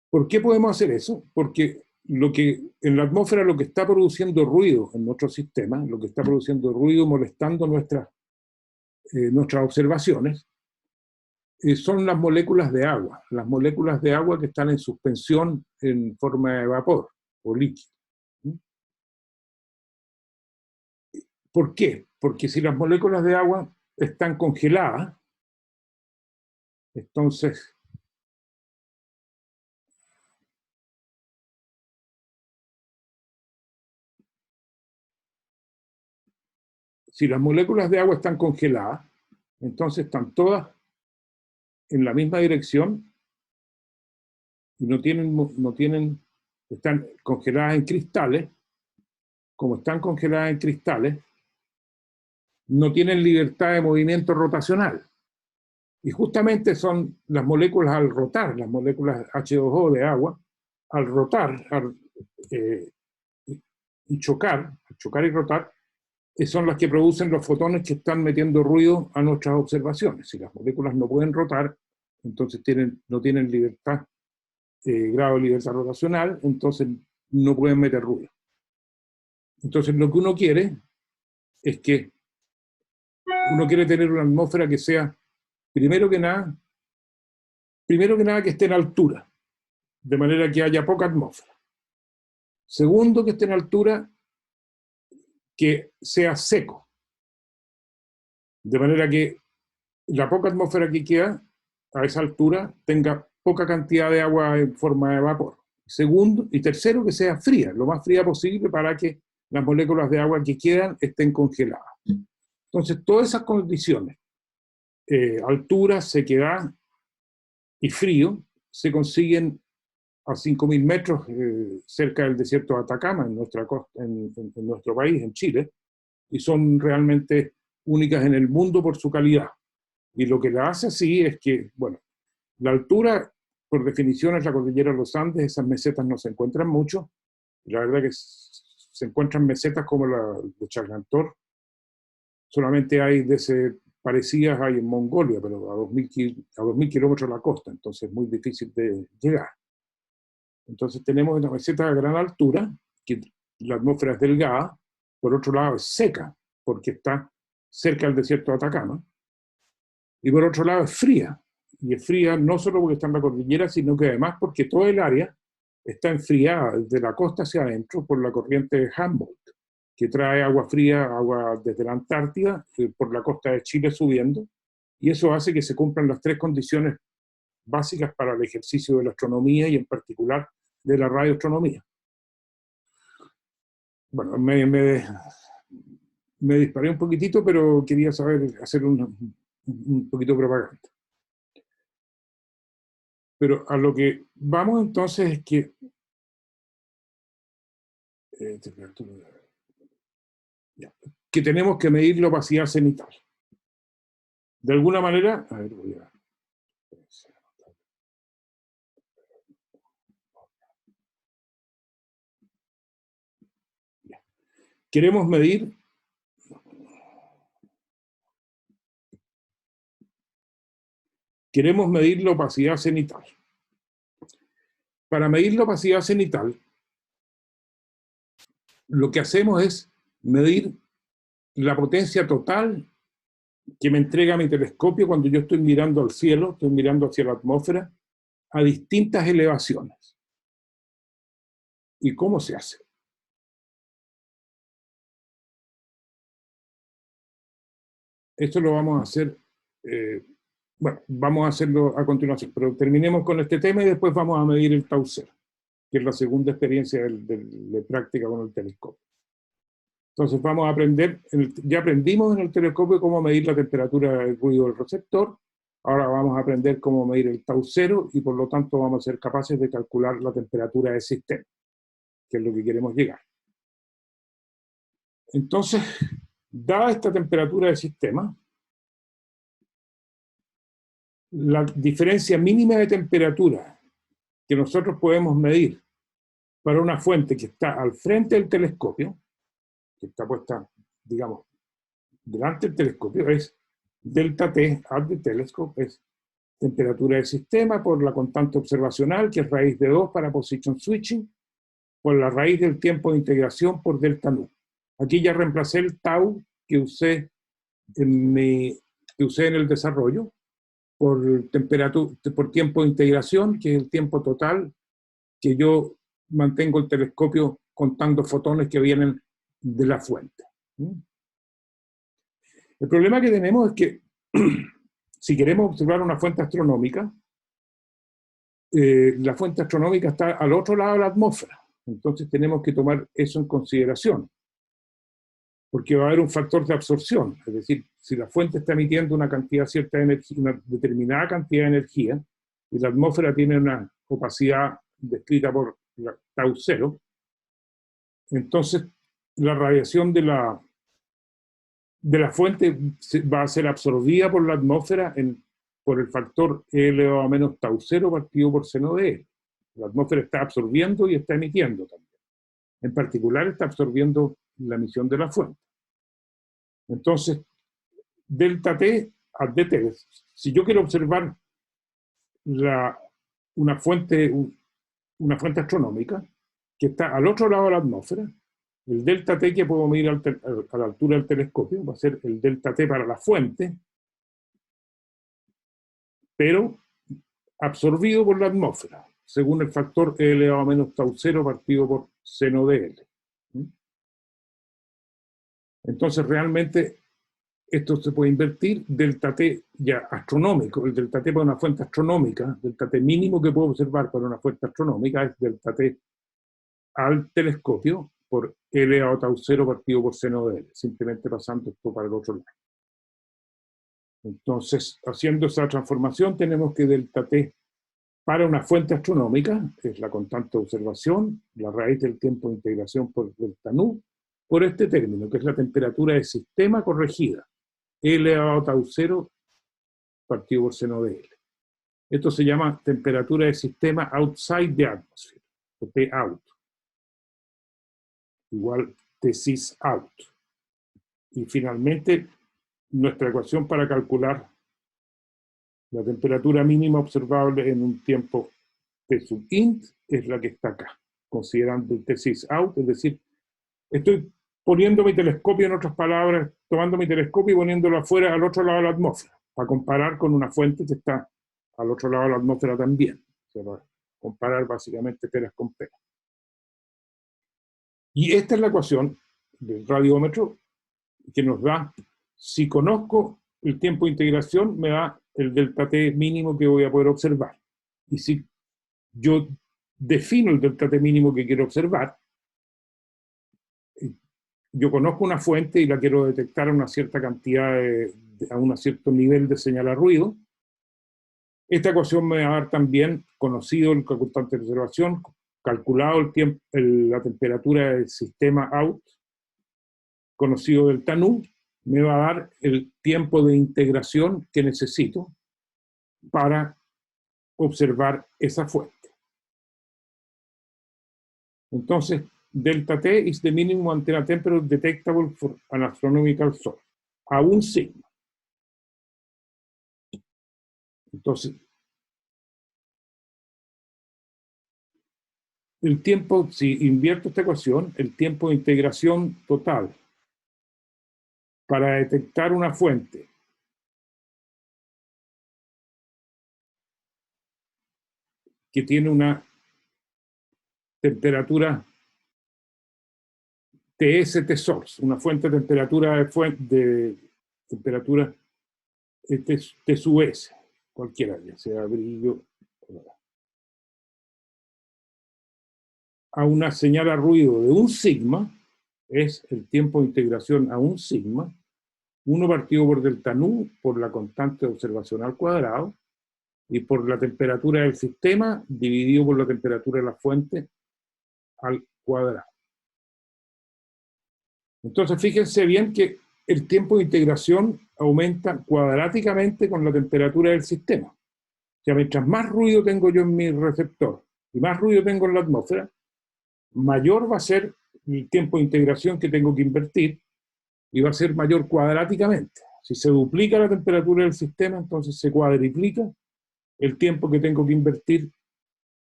¿Por qué podemos hacer eso? Porque en la atmósfera lo que está produciendo ruido en nuestro sistema, lo que está produciendo ruido molestando nuestras observaciones, son las moléculas de agua que están en suspensión en forma de vapor o líquido. ¿Por qué? Porque si las moléculas de agua están congeladas, entonces si las moléculas de agua están congeladas, entonces están todas en la misma dirección y están congeladas en cristales. Como están congeladas en cristales, no tienen libertad de movimiento rotacional. Y justamente son las moléculas al rotar, las moléculas H2O de agua, al rotar y chocar y rotar, son las que producen los fotones que están metiendo ruido a nuestras observaciones. Si las moléculas no pueden rotar, entonces no tienen libertad, grado de libertad rotacional, entonces no pueden meter ruido. Entonces lo que uno quiere es que uno quiere tener una atmósfera que sea, primero que nada que esté en altura, de manera que haya poca atmósfera. Segundo, que esté en altura, que sea seco, de manera que la poca atmósfera que queda a esa altura tenga poca cantidad de agua en forma de vapor. Segundo y tercero, que sea fría, lo más fría posible para que las moléculas de agua que quedan estén congeladas. Entonces, todas esas condiciones, altura, sequedad y frío, se consiguen a 5.000 metros cerca del desierto de Atacama, en nuestro país, en Chile, y son realmente únicas en el mundo por su calidad. Y lo que la hace así es que, bueno, la altura, por definición, es la cordillera de los Andes, esas mesetas no se encuentran mucho, la verdad que se encuentran mesetas como la de Chaglantor, solamente hay parecidas hay en Mongolia, pero a 2.000 kilómetros de la costa, entonces es muy difícil de llegar. Entonces tenemos una meseta a gran altura, que la atmósfera es delgada, por otro lado es seca, porque está cerca del desierto de Atacama, y por otro lado es fría, y es fría no solo porque está en la cordillera, sino que además porque toda el área está enfriada desde la costa hacia adentro por la corriente de Humboldt, que trae agua fría, agua desde la Antártida, por la costa de Chile subiendo, y eso hace que se cumplan las tres condiciones básicas para el ejercicio de la astronomía y en particular de la radioastronomía. Bueno, me disparé un poquitito, pero quería hacer un poquito de propaganda. Pero a lo que vamos entonces es que tenemos que medir la opacidad cenital. De alguna manera, a ver, queremos medir la opacidad cenital. Para medir la opacidad cenital, lo que hacemos es medir la potencia total que me entrega mi telescopio cuando yo estoy mirando al cielo, estoy mirando hacia la atmósfera, a distintas elevaciones. ¿Y cómo se hace? Esto lo vamos a hacer, bueno, vamos a hacerlo a continuación, pero terminemos con este tema y después vamos a medir el tau 0, que es la segunda experiencia de práctica con el telescopio. Entonces vamos a aprender, ya aprendimos en el telescopio cómo medir la temperatura del ruido del receptor, ahora vamos a aprender cómo medir el tau 0 y por lo tanto vamos a ser capaces de calcular la temperatura del sistema, que es lo que queremos llegar. Entonces, dada esta temperatura del sistema, la diferencia mínima de temperatura que nosotros podemos medir para una fuente que está al frente del telescopio, que está puesta, digamos, delante del telescopio, es delta T at the telescope, es temperatura del sistema por la constante observacional, que es raíz de 2 para position switching, por la raíz del tiempo de integración por delta nu. Aquí ya reemplacé el tau que usé en el desarrollo por tiempo de integración, que es el tiempo total que yo mantengo el telescopio contando fotones que vienen de la fuente. El problema que tenemos es que si queremos observar una fuente astronómica, la fuente astronómica está al otro lado de la atmósfera. Entonces tenemos que tomar eso en consideración, porque va a haber un factor de absorción. Es decir, si la fuente está emitiendo una cantidad cierta de energía, una determinada cantidad de energía, y la atmósfera tiene una opacidad descrita por tau 0, entonces la radiación de la fuente va a ser absorbida por la atmósfera por el factor E elevado a menos tau 0 partido por seno de E. La atmósfera está absorbiendo y está emitiendo también. En particular está absorbiendo la emisión de la fuente. Entonces, delta T at the telescope. Si yo quiero observar una fuente astronómica que está al otro lado de la atmósfera, el delta T que puedo medir a la altura del telescopio va a ser el delta T para la fuente, pero absorbido por la atmósfera, según el factor E elevado a menos tau 0 partido por seno de L. Entonces realmente esto se puede invertir, delta T ya astronómico, el delta T para una fuente astronómica, delta T mínimo que puedo observar para una fuente astronómica es delta T al telescopio por E elevado a tau 0 partido por seno de L, simplemente pasando esto para el otro lado. Entonces, haciendo esa transformación, tenemos que delta T para una fuente astronómica, es la constante de observación, la raíz del tiempo de integración por delta nu, por este término, que es la temperatura del sistema corregida, E elevado a tau 0 partido por seno de L. Esto se llama temperatura del sistema outside the atmosphere, o T out, igual T sys out. Y finalmente, nuestra ecuación para calcular la temperatura mínima observable en un tiempo T sub int es la que está acá, considerando el T sys out, es decir, estoy poniendo mi telescopio, en otras palabras, tomando mi telescopio y poniéndolo afuera, al otro lado de la atmósfera, para comparar con una fuente que está al otro lado de la atmósfera también. O sea, para comparar básicamente peras con peras. Y esta es la ecuación del radiómetro que nos da, si conozco el tiempo de integración, me da el delta T mínimo que voy a poder observar. Y si yo defino el delta T mínimo que quiero observar, yo conozco una fuente y la quiero detectar a una cierta cantidad, a un cierto nivel de señal a ruido, esta ecuación me va a dar también, conocido el constante de observación, calculado el tiempo, la temperatura del sistema out, conocido delta nu, me va a dar el tiempo de integración que necesito para observar esa fuente. Entonces, delta T is the minimum antenna temperature detectable for an astronomical source, a un sigma. Entonces, el tiempo, si invierto esta ecuación, el tiempo de integración total para detectar una fuente que tiene una temperatura TST source, una fuente de temperatura de temperatura T sub S, cualquiera, ya sea brillo, a una señal a ruido de un sigma, es el tiempo de integración a un sigma, 1 partido por delta nu por la constante de observación al cuadrado, y por la temperatura del sistema dividido por la temperatura de la fuente al cuadrado. Entonces fíjense bien que el tiempo de integración aumenta cuadráticamente con la temperatura del sistema. O sea, mientras más ruido tengo yo en mi receptor y más ruido tengo en la atmósfera, mayor va a ser el tiempo de integración que tengo que invertir, y va a ser mayor cuadráticamente. Si se duplica la temperatura del sistema, entonces se cuadriplica el tiempo que tengo que invertir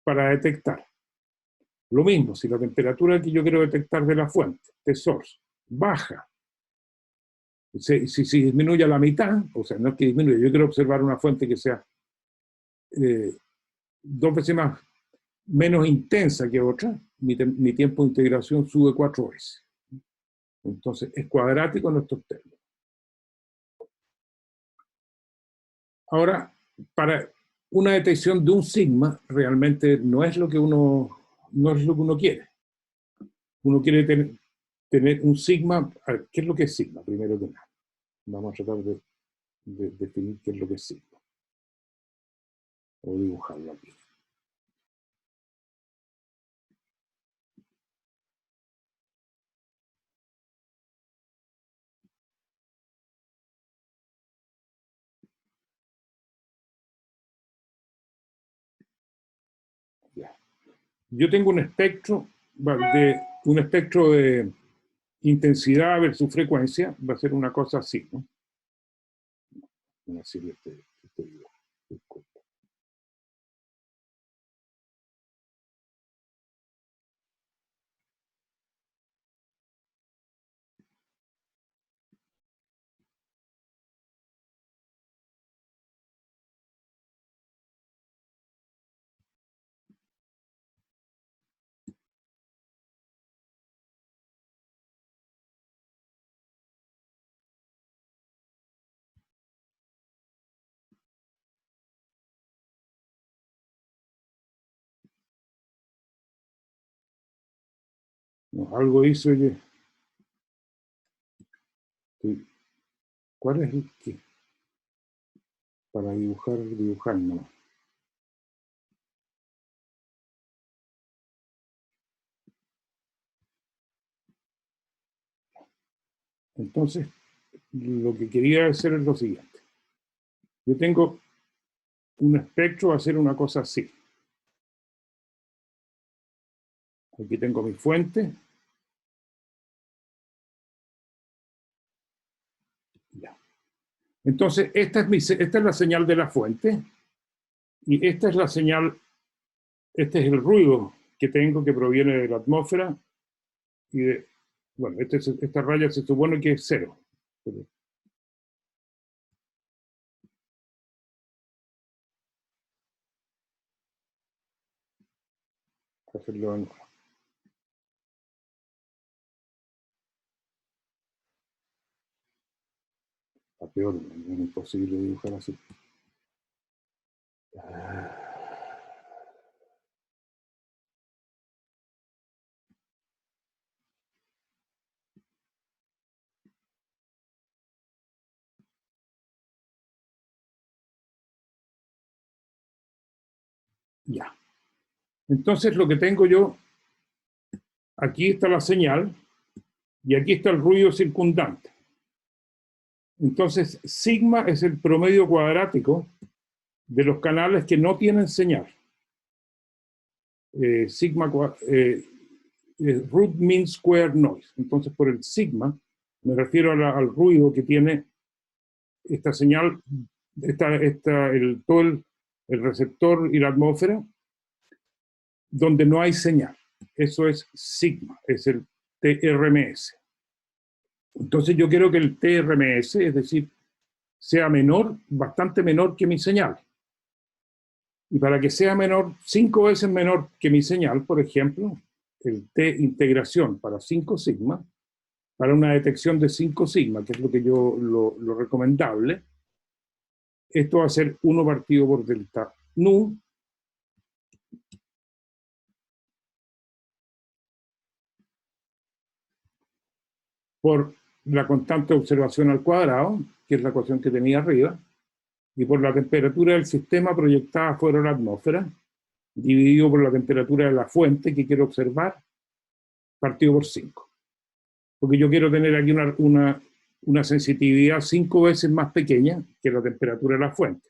para detectar. Lo mismo, si la temperatura que yo quiero detectar de la fuente, de source, baja, si disminuye a la mitad, o sea, no es que disminuya, yo quiero observar una fuente que sea 2 veces menos intensa que otra, mi tiempo de integración sube 4 veces. Entonces, es cuadrático en estos términos. Ahora, para una detección de un sigma, realmente no es lo que uno quiere. Uno quiere tener un sigma. A ver, ¿qué es lo que es sigma? Primero que nada. Vamos a tratar de definir qué es lo que es sigma. O dibujarlo aquí. Ya. Yo tengo un espectro de intensidad versus frecuencia, va a ser una cosa así, ¿no? Voy a decir este dibujo. Disculpa. No, algo hizo oye. ¿Cuál es el que? Para dibujar no. Entonces, lo que quería hacer es lo siguiente. Yo tengo un espectro, va a ser una cosa así. Aquí tengo mi fuente. Ya. Entonces, esta es la señal de la fuente. Y esta es la señal, este es el ruido que tengo que proviene de la atmósfera. Y bueno, esta raya se supone que es 0. Pero, hacerlo en, a peor, es imposible dibujar así. Ya. Entonces lo que tengo yo, aquí está la señal y aquí está el ruido circundante. Entonces, sigma es el promedio cuadrático de los canales que no tienen señal. Root mean square noise. Entonces, por el sigma, me refiero al ruido que tiene esta señal, todo el receptor y la atmósfera, donde no hay señal. Eso es sigma, es el TRMS. Entonces yo quiero que el TRMS, es decir, sea menor, bastante menor que mi señal. Y para que sea menor, 5 veces menor que mi señal, por ejemplo, el T integración para 5 sigma, para una detección de 5 sigma, que es lo que lo recomendable, esto va a ser 1 partido por delta nu, por la constante de observación al cuadrado, que es la ecuación que tenía arriba, y por la temperatura del sistema proyectada fuera de la atmósfera, dividido por la temperatura de la fuente que quiero observar, partido por 5. Porque yo quiero tener aquí una sensitividad 5 veces más pequeña que la temperatura de la fuente.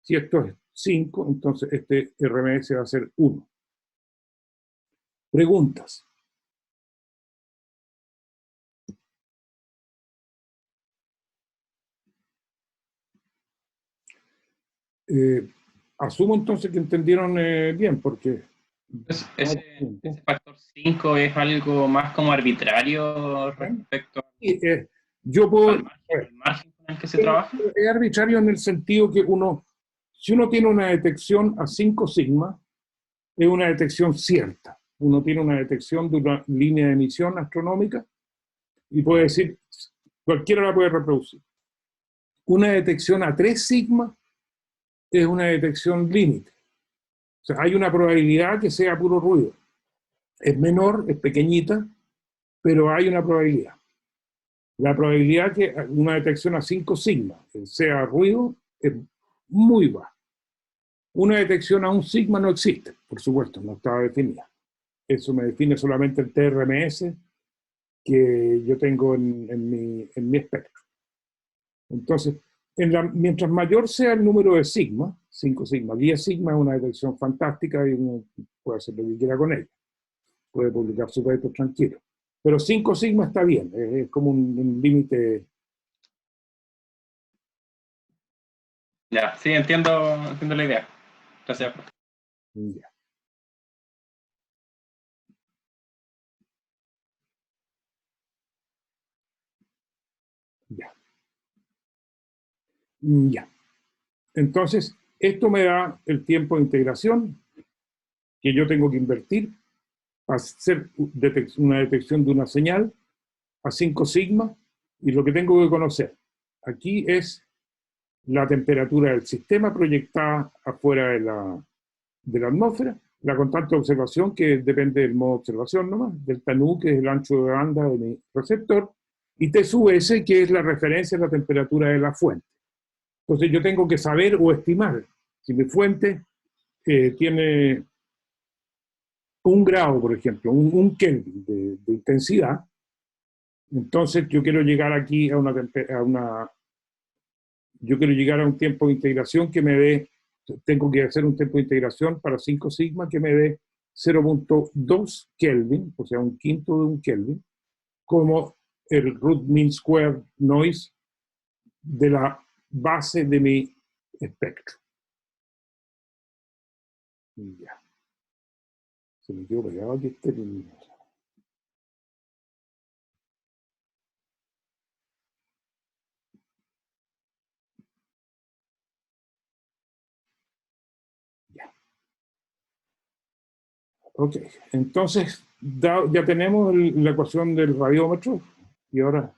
Si esto es 5, entonces este RMS va a ser 1. Preguntas. Asumo entonces que entendieron bien, porque... Ese factor 5 es algo más como arbitrario respecto yo puedo... al margen con el que se trabaja. Es arbitrario en el sentido que si uno tiene una detección a 5 sigma, es una detección cierta. Uno tiene una detección de una línea de emisión astronómica y puede decir, cualquiera la puede reproducir. Una detección a 3 sigma es una detección límite. O sea, hay una probabilidad que sea puro ruido. Es menor, es pequeñita, pero hay una probabilidad. La probabilidad que una detección a 5 sigma sea ruido es muy baja. Una detección a 1 sigma no existe, por supuesto, no está definida. Eso me define solamente el TRMS que yo tengo en mi espectro. Entonces, mientras mayor sea el número de sigma, 5 sigma, 10 sigma es una detección fantástica y uno puede hacer lo que quiera con ella. Puede publicar su paper tranquilo. Pero 5 sigma está bien, es como un límite. Ya, sí, entiendo la idea. Gracias. Ya. Ya. Ya. Entonces, esto me da el tiempo de integración que yo tengo que invertir para hacer una detección de una señal a 5 sigma, y lo que tengo que conocer aquí es la temperatura del sistema proyectada afuera de la atmósfera, la constante de observación, que depende del modo de observación nomás, delta nu, que es el ancho de banda de mi receptor, y T sub S, que es la referencia a la temperatura de la fuente. Entonces yo tengo que saber o estimar si mi fuente tiene 1 grado, por ejemplo, un Kelvin de intensidad. Entonces yo quiero llegar aquí yo quiero llegar a un tiempo de integración que me dé, tengo que hacer un tiempo de integración para 5 sigma que me dé 0.2 Kelvin, o sea, 1/5 de un Kelvin, como el root mean square noise de la base de mi espectro. Ya. Se me quedó pegado aquí este. Ok, entonces ya tenemos la ecuación del radiómetro y ahora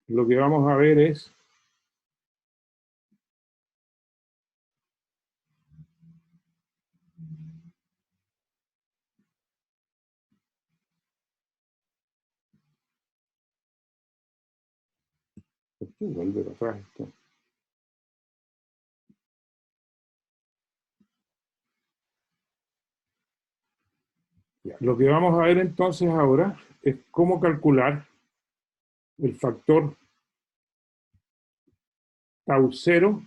lo que vamos a ver es ¿por qué vuelve para atrás esto? Ya, lo que vamos a ver entonces ahora es cómo calcular el factor tau 0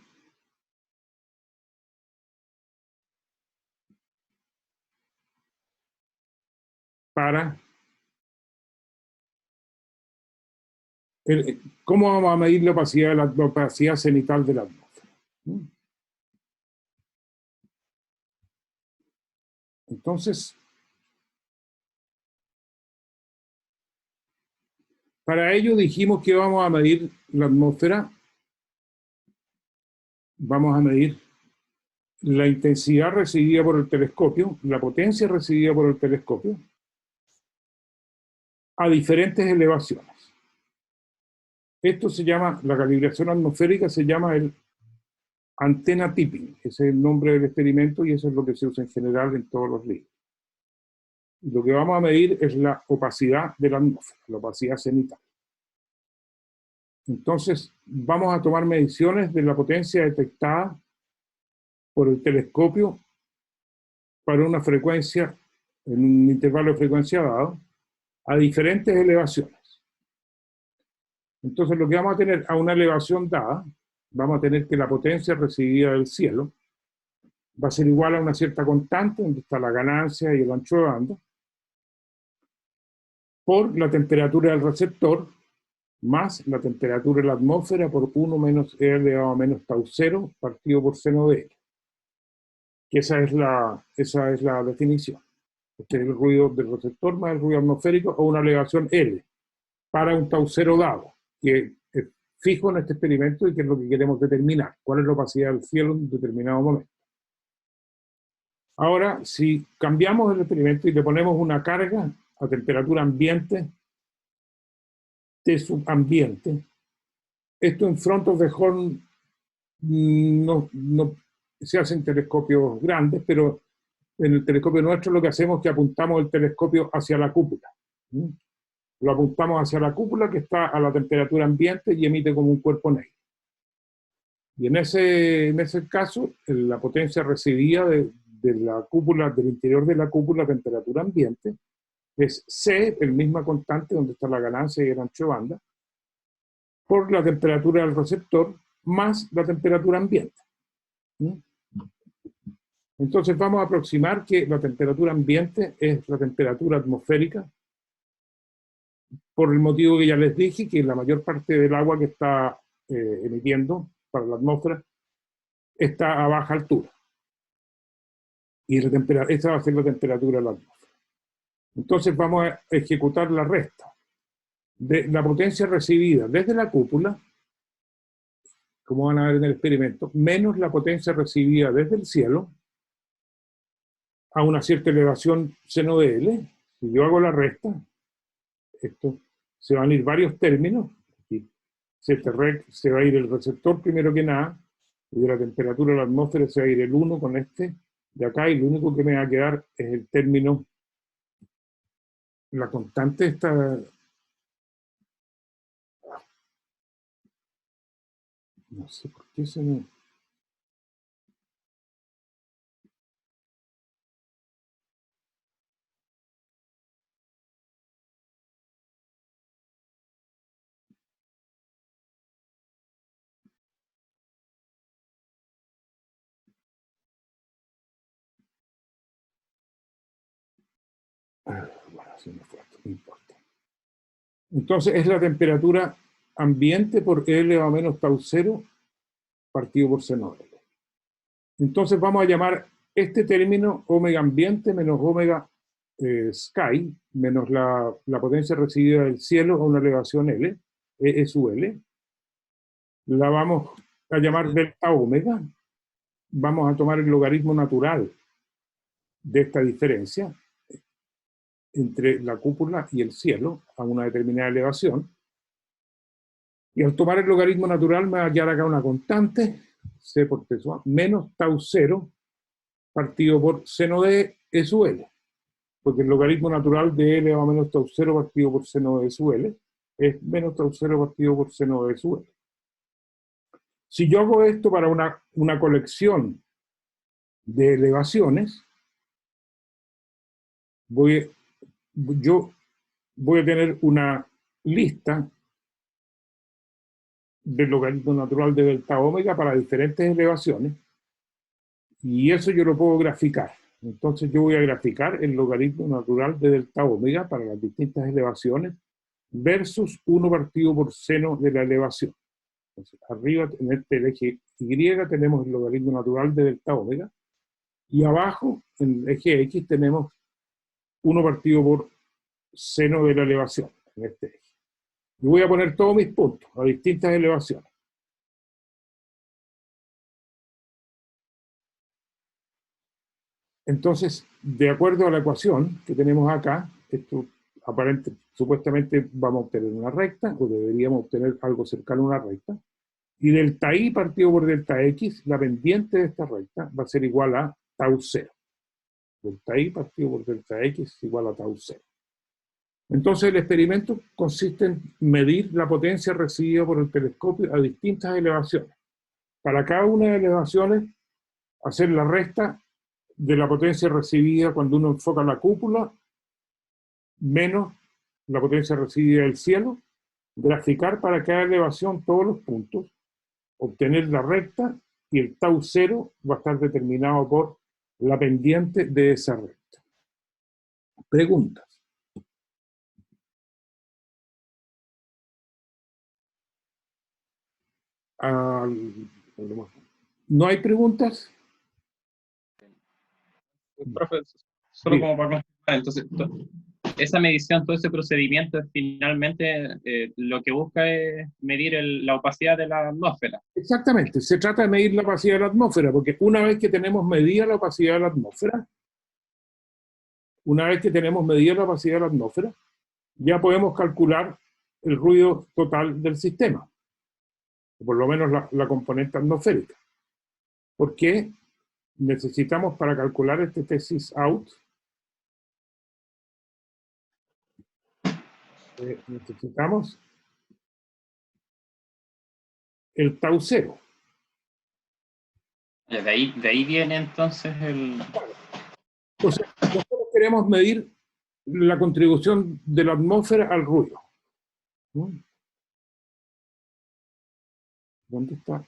para cómo vamos a medir la opacidad cenital de la atmósfera. Entonces, para ello dijimos que vamos a medir la atmósfera, vamos a medir la intensidad recibida por el telescopio, la potencia recibida por el telescopio, a diferentes elevaciones. Esto se llama, la calibración atmosférica se llama el antena tipping, ese es el nombre del experimento y eso es lo que se usa en general en todos los libros. Lo que vamos a medir es la opacidad de la atmósfera, la opacidad cenital. Entonces, vamos a tomar mediciones de la potencia detectada por el telescopio para una frecuencia, en un intervalo de frecuencia dado, a diferentes elevaciones. Entonces, lo que vamos a tener a una elevación dada, vamos a tener que la potencia recibida del cielo va a ser igual a una cierta constante, donde está la ganancia y el ancho de banda, por la temperatura del receptor, más la temperatura de la atmósfera por 1 menos E elevado a menos tau 0 partido por seno de L. Que esa es la definición. Este es el ruido del receptor más el ruido atmosférico, o una elevación L, para un tau 0 dado, que es fijo en este experimento y que es lo que queremos determinar, cuál es la opacidad del cielo en un determinado momento. Ahora, si cambiamos el experimento y le ponemos una carga a temperatura ambiente, T subambiente, esto en front of the horn no se hacen telescopios grandes, pero en el telescopio nuestro lo que hacemos es que apuntamos el telescopio hacia la cúpula. Lo apuntamos hacia la cúpula, que está a la temperatura ambiente y emite como un cuerpo negro. Y en ese caso, la potencia recibida de la cúpula, del interior de la cúpula a temperatura ambiente, es C, el misma constante donde está la ganancia y el ancho de banda, por la temperatura del receptor más la temperatura ambiente. Entonces vamos a aproximar que la temperatura ambiente es la temperatura atmosférica, por el motivo que ya les dije, que la mayor parte del agua que está emitiendo para la atmósfera está a baja altura. Y esta va a ser la temperatura de la atmósfera. Entonces vamos a ejecutar la resta de la potencia recibida desde la cúpula, como van a ver en el experimento, menos la potencia recibida desde el cielo, a una cierta elevación seno de L. Si yo hago la resta, esto se van a ir varios términos. Aquí se va a ir el receptor primero que nada, y de la temperatura de la atmósfera se va a ir el 1 con este de acá, y lo único que me va a quedar es el término, la constante está, no sé por qué se me... Bueno, se me fue esto, no importa. Entonces es la temperatura ambiente por E elevado a menos tau 0 partido por seno de L. Entonces vamos a llamar este término omega ambiente menos omega sky, menos la potencia recibida del cielo a una elevación L, E sub L. La vamos a llamar delta omega. Vamos a tomar el logaritmo natural de esta diferencia entre la cúpula y el cielo a una determinada elevación. Y al tomar el logaritmo natural me va a quedar acá una constante, C por T sub A, menos tau 0 partido por seno de E sub L. Porque el logaritmo natural de E elevado a menos tau 0 partido por seno de E sub L es menos tau 0 partido por seno de E sub L. Si yo hago esto para una colección de elevaciones, yo voy a tener una lista del logaritmo natural de delta omega para diferentes elevaciones, y eso yo lo puedo graficar. Entonces yo voy a graficar el logaritmo natural de delta omega para las distintas elevaciones versus 1 partido por seno de la elevación. Entonces, arriba en el eje Y tenemos el logaritmo natural de delta omega, y abajo en el eje X tenemos 1 partido por seno de la elevación en este eje. Y voy a poner todos mis puntos a distintas elevaciones. Entonces, de acuerdo a la ecuación que tenemos acá, esto supuestamente vamos a obtener una recta, o deberíamos obtener algo cercano a una recta, y delta I partido por delta X, la pendiente de esta recta, va a ser igual a tau 0. Delta I partido por delta X es igual a tau 0. Entonces el experimento consiste en medir la potencia recibida por el telescopio a distintas elevaciones. Para cada una de las elevaciones, hacer la resta de la potencia recibida cuando uno enfoca la cúpula, menos la potencia recibida del cielo, graficar para cada elevación todos los puntos, obtener la recta y el tau 0 va a estar determinado por la pendiente de esa recta. Preguntas. ¿No hay preguntas? Profe, solo Sí. como para confirmar, entonces, esa medición, todo ese procedimiento, finalmente lo que busca es medir la opacidad de la atmósfera. Exactamente, se trata de medir la opacidad de la atmósfera, porque una vez que tenemos medida la opacidad de la atmósfera, ya podemos calcular el ruido total del sistema, o por lo menos la componente atmosférica. ¿Por qué? Necesitamos para calcular este thesis out, necesitamos el tau 0. De ahí viene entonces el... O sea, nosotros queremos medir la contribución de la atmósfera al ruido. ¿Dónde está?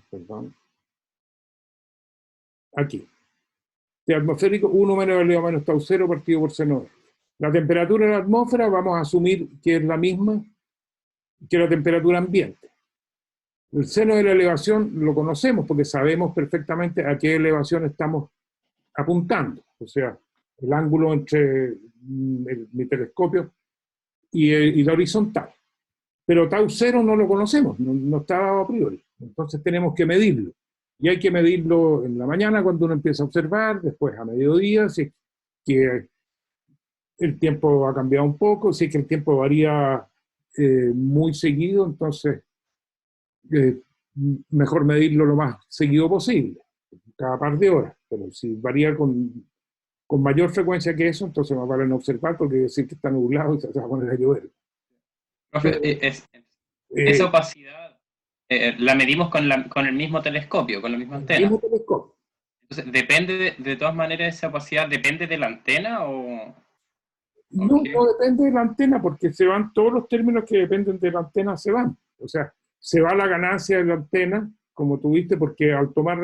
Perdón. Aquí. De atmosférico 1 menos elevado menos tau 0 partido por seno de. La temperatura de la atmósfera vamos a asumir que es la misma que la temperatura ambiente. El seno de la elevación lo conocemos porque sabemos perfectamente a qué elevación estamos apuntando. O sea, el ángulo entre mi telescopio y la horizontal. Pero tau 0 no lo conocemos, no está dado a priori. Entonces tenemos que medirlo. Y hay que medirlo en la mañana cuando uno empieza a observar, después a mediodía, si es que el tiempo ha cambiado un poco, si es que el tiempo varía muy seguido, entonces eh, mejor medirlo lo más seguido posible, cada par de horas. Pero si varía con mayor frecuencia que eso, entonces más vale no observar porque decir que está nublado y se va a poner a llover. Profe, esa opacidad la medimos con el mismo telescopio, con la misma El antena. mismo telescopio. Entonces, depende de todas maneras esa opacidad, ¿depende de la antena o...? No, Okay. no depende de la antena, porque se van todos los términos que dependen de la antena, se van. O sea, se va la ganancia de la antena, como tuviste, porque al tomar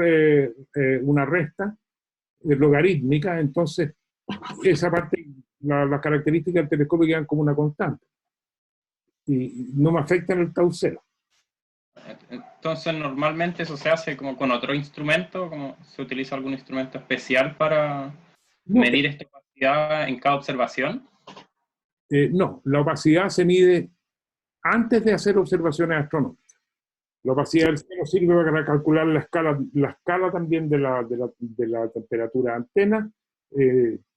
una resta logarítmica, entonces esa parte, las características del telescopio quedan como una constante. Y no me afectan el tau 0. Entonces, normalmente eso se hace como con otro instrumento, como se utiliza algún instrumento especial para medir esta opacidad en cada observación. No, la opacidad se mide antes de hacer observaciones astronómicas. La opacidad del cielo sirve para calcular la escala también de la temperatura de antena,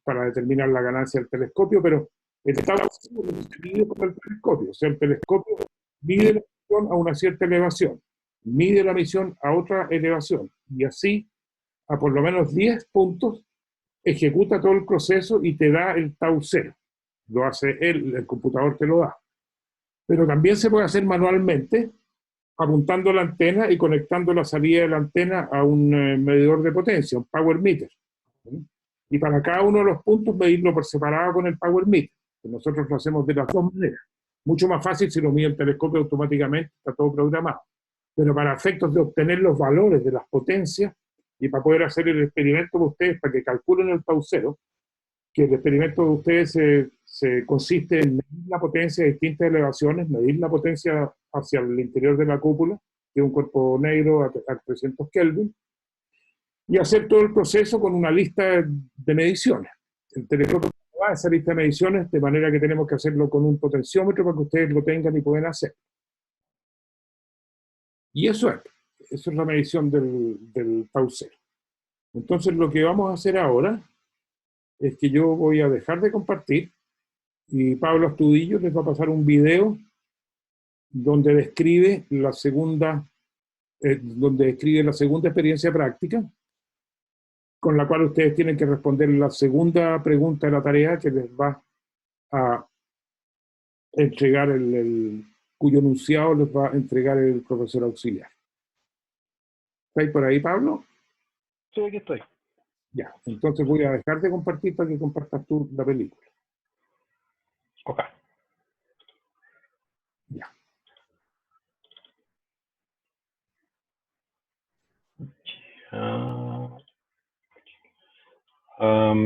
para determinar la ganancia del telescopio, pero el tau se mide con el telescopio. O sea, el telescopio mide la emisión a una cierta elevación, mide la emisión a otra elevación, y así, a por lo menos 10 puntos, ejecuta todo el proceso y te da el tau 0. Lo hace él, el computador te lo da. Pero también se puede hacer manualmente, apuntando la antena y conectando la salida de la antena a un medidor de potencia, un power meter. Y para cada uno de los puntos medirlo por separado con el power meter. Nosotros lo hacemos de las dos maneras. Mucho más fácil si lo mide el telescopio automáticamente, está todo programado. Pero para efectos de obtener los valores de las potencias y para poder hacer el experimento de ustedes, para que calculen el tau 0, que el experimento de ustedes se consiste en medir la potencia de distintas elevaciones, medir la potencia hacia el interior de la cúpula, que es un cuerpo negro a 300 Kelvin, y hacer todo el proceso con una lista de mediciones. El telescopio va a esa lista de mediciones, de manera que tenemos que hacerlo con un potenciómetro para que ustedes lo tengan y puedan hacer. Y eso es la medición del tau 0. Entonces lo que vamos a hacer ahora es que yo voy a dejar de compartir y Pablo Astudillo les va a pasar un video donde describe la segunda experiencia práctica, con la cual ustedes tienen que responder la segunda pregunta de la tarea que les va a entregar cuyo enunciado les va a entregar el profesor auxiliar. ¿Está por ahí, Pablo? Sí, aquí estoy. Ya, entonces voy a dejar de compartir para que compartas tú la película. Ok. Ya.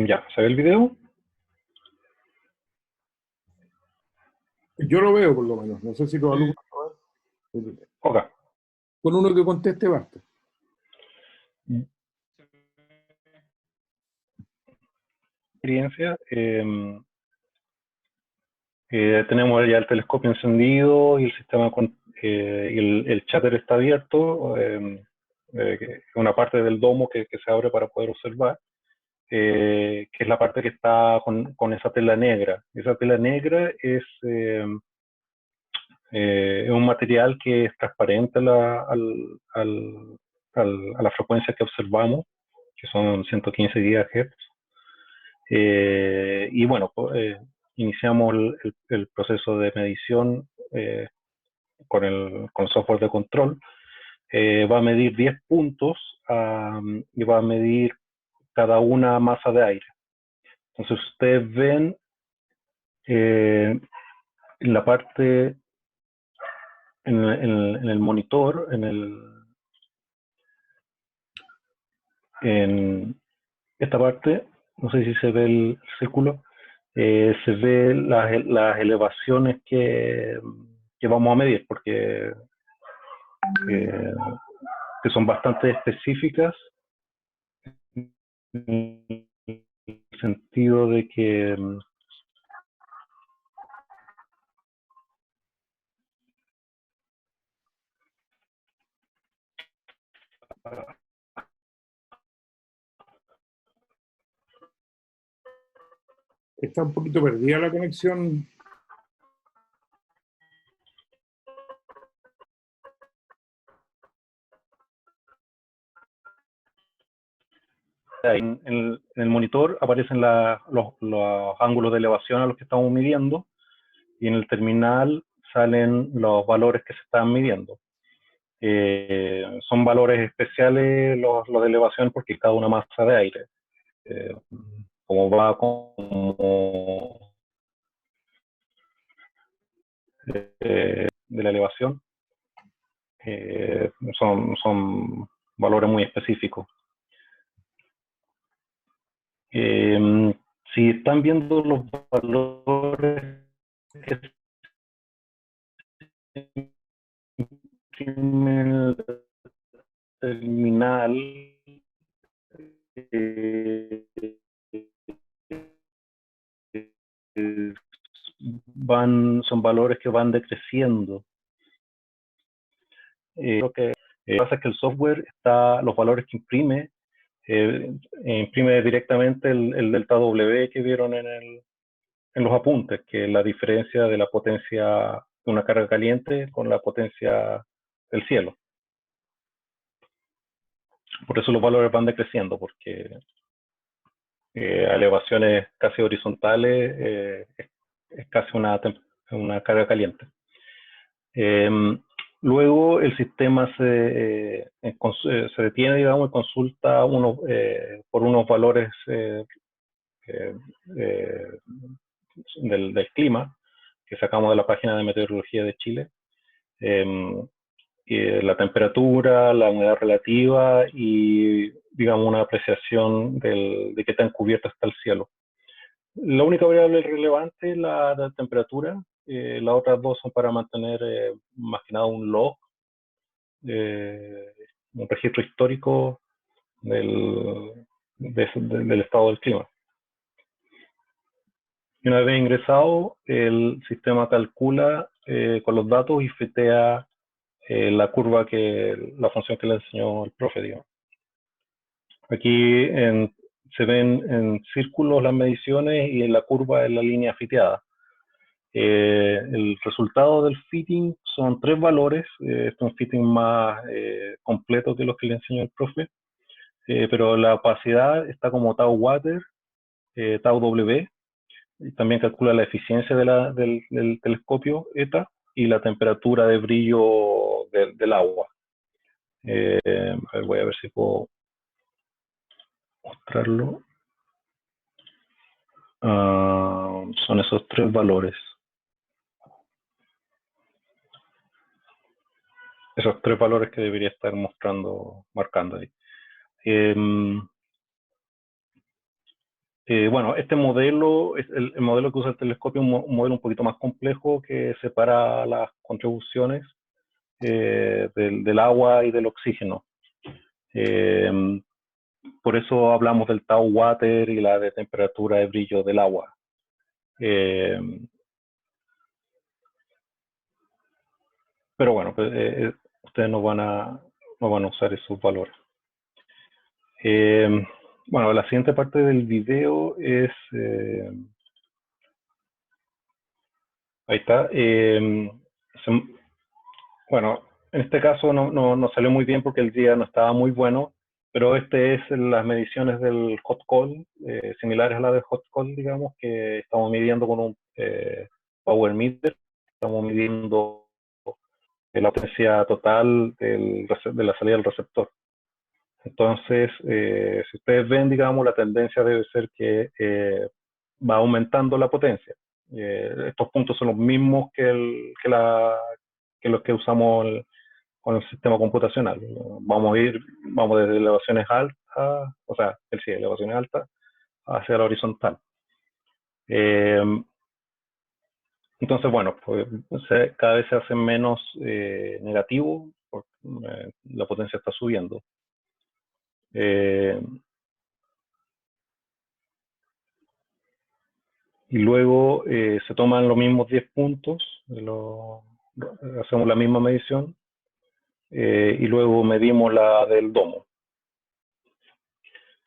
Ya, ¿se ve el video? Yo lo veo por lo menos, no sé si los alumnos lo ven. Ok. Con uno que conteste basta. Experiencia. Tenemos ya el telescopio encendido y el sistema y el chatter está abierto, una parte del domo que se abre para poder observar, que es la parte que está con esa tela negra. Esa tela negra es un material que es transparente a la frecuencia que observamos, que son 115 GHz. Y bueno, iniciamos el proceso de medición con software de control. Va a medir 10 puntos y va a medir cada una masa de aire. Entonces ustedes ven en la parte, en el monitor, en esta parte, no sé si se ve el círculo, se ve las elevaciones que vamos a medir, porque que son bastante específicas, en el sentido de que Está un poquito perdida la conexión. en el monitor aparecen los ángulos de elevación a los que estamos midiendo, y en el terminal salen los valores que se están midiendo. Son valores especiales los de elevación porque cada una masa de aire. Como va como de la elevación, son valores muy específicos. Si están viendo los valores que se imprimen en el terminal, son valores que van decreciendo. Lo que pasa es que el software los valores que imprime, imprime directamente el delta W que vieron en los apuntes, que es la diferencia de la potencia de una carga caliente con la potencia del cielo. Por eso los valores van decreciendo, porque a elevaciones casi horizontales es casi una carga caliente. Luego el sistema se detiene, digamos, y consulta por unos valores del clima que sacamos de la página de meteorología de Chile. La temperatura, la humedad relativa y, digamos, una apreciación de qué tan cubierto está el cielo. La única variable relevante es la temperatura. Las otras dos son para mantener más que nada un log, un registro histórico del estado del clima. Y una vez ingresado, el sistema calcula con los datos y fitea la curva la función que le enseñó el profe, digamos. Aquí se ven en círculos las mediciones y en la curva es la línea fiteada. El resultado del fitting son 3 valores. Este es un fitting más completo que los que le enseñó el profe, pero la opacidad está como tau water, tau W, y también calcula la eficiencia del telescopio ETA y la temperatura de brillo del agua. A ver, voy a ver si puedo mostrarlo. Son esos 3 valores. esos 3 valores que debería estar marcando ahí. Bueno, este modelo, el modelo que usa el telescopio es un modelo un poquito más complejo que separa las contribuciones del agua y del oxígeno. Por eso hablamos del tau water y la de temperatura de brillo del agua. Pero bueno, pues, ustedes no van a usar esos valores. Bueno, la siguiente parte del video es... ahí está. Bueno, en este caso no salió muy bien porque el día no estaba muy bueno, pero este es las mediciones del hot call, similares a la del hot call, digamos, que estamos midiendo con un power meter. Estamos midiendo la potencia total de la salida del receptor. Entonces, si ustedes ven, digamos, la tendencia debe ser que va aumentando la potencia. Estos puntos son los mismos que los que usamos con el sistema computacional. Vamos desde elevaciones altas, o sea, elevaciones altas hacia la horizontal. Entonces, bueno, pues cada vez se hace menos negativo, porque la potencia está subiendo. Y luego se toman los mismos 10 puntos, hacemos la misma medición, y luego medimos la del domo,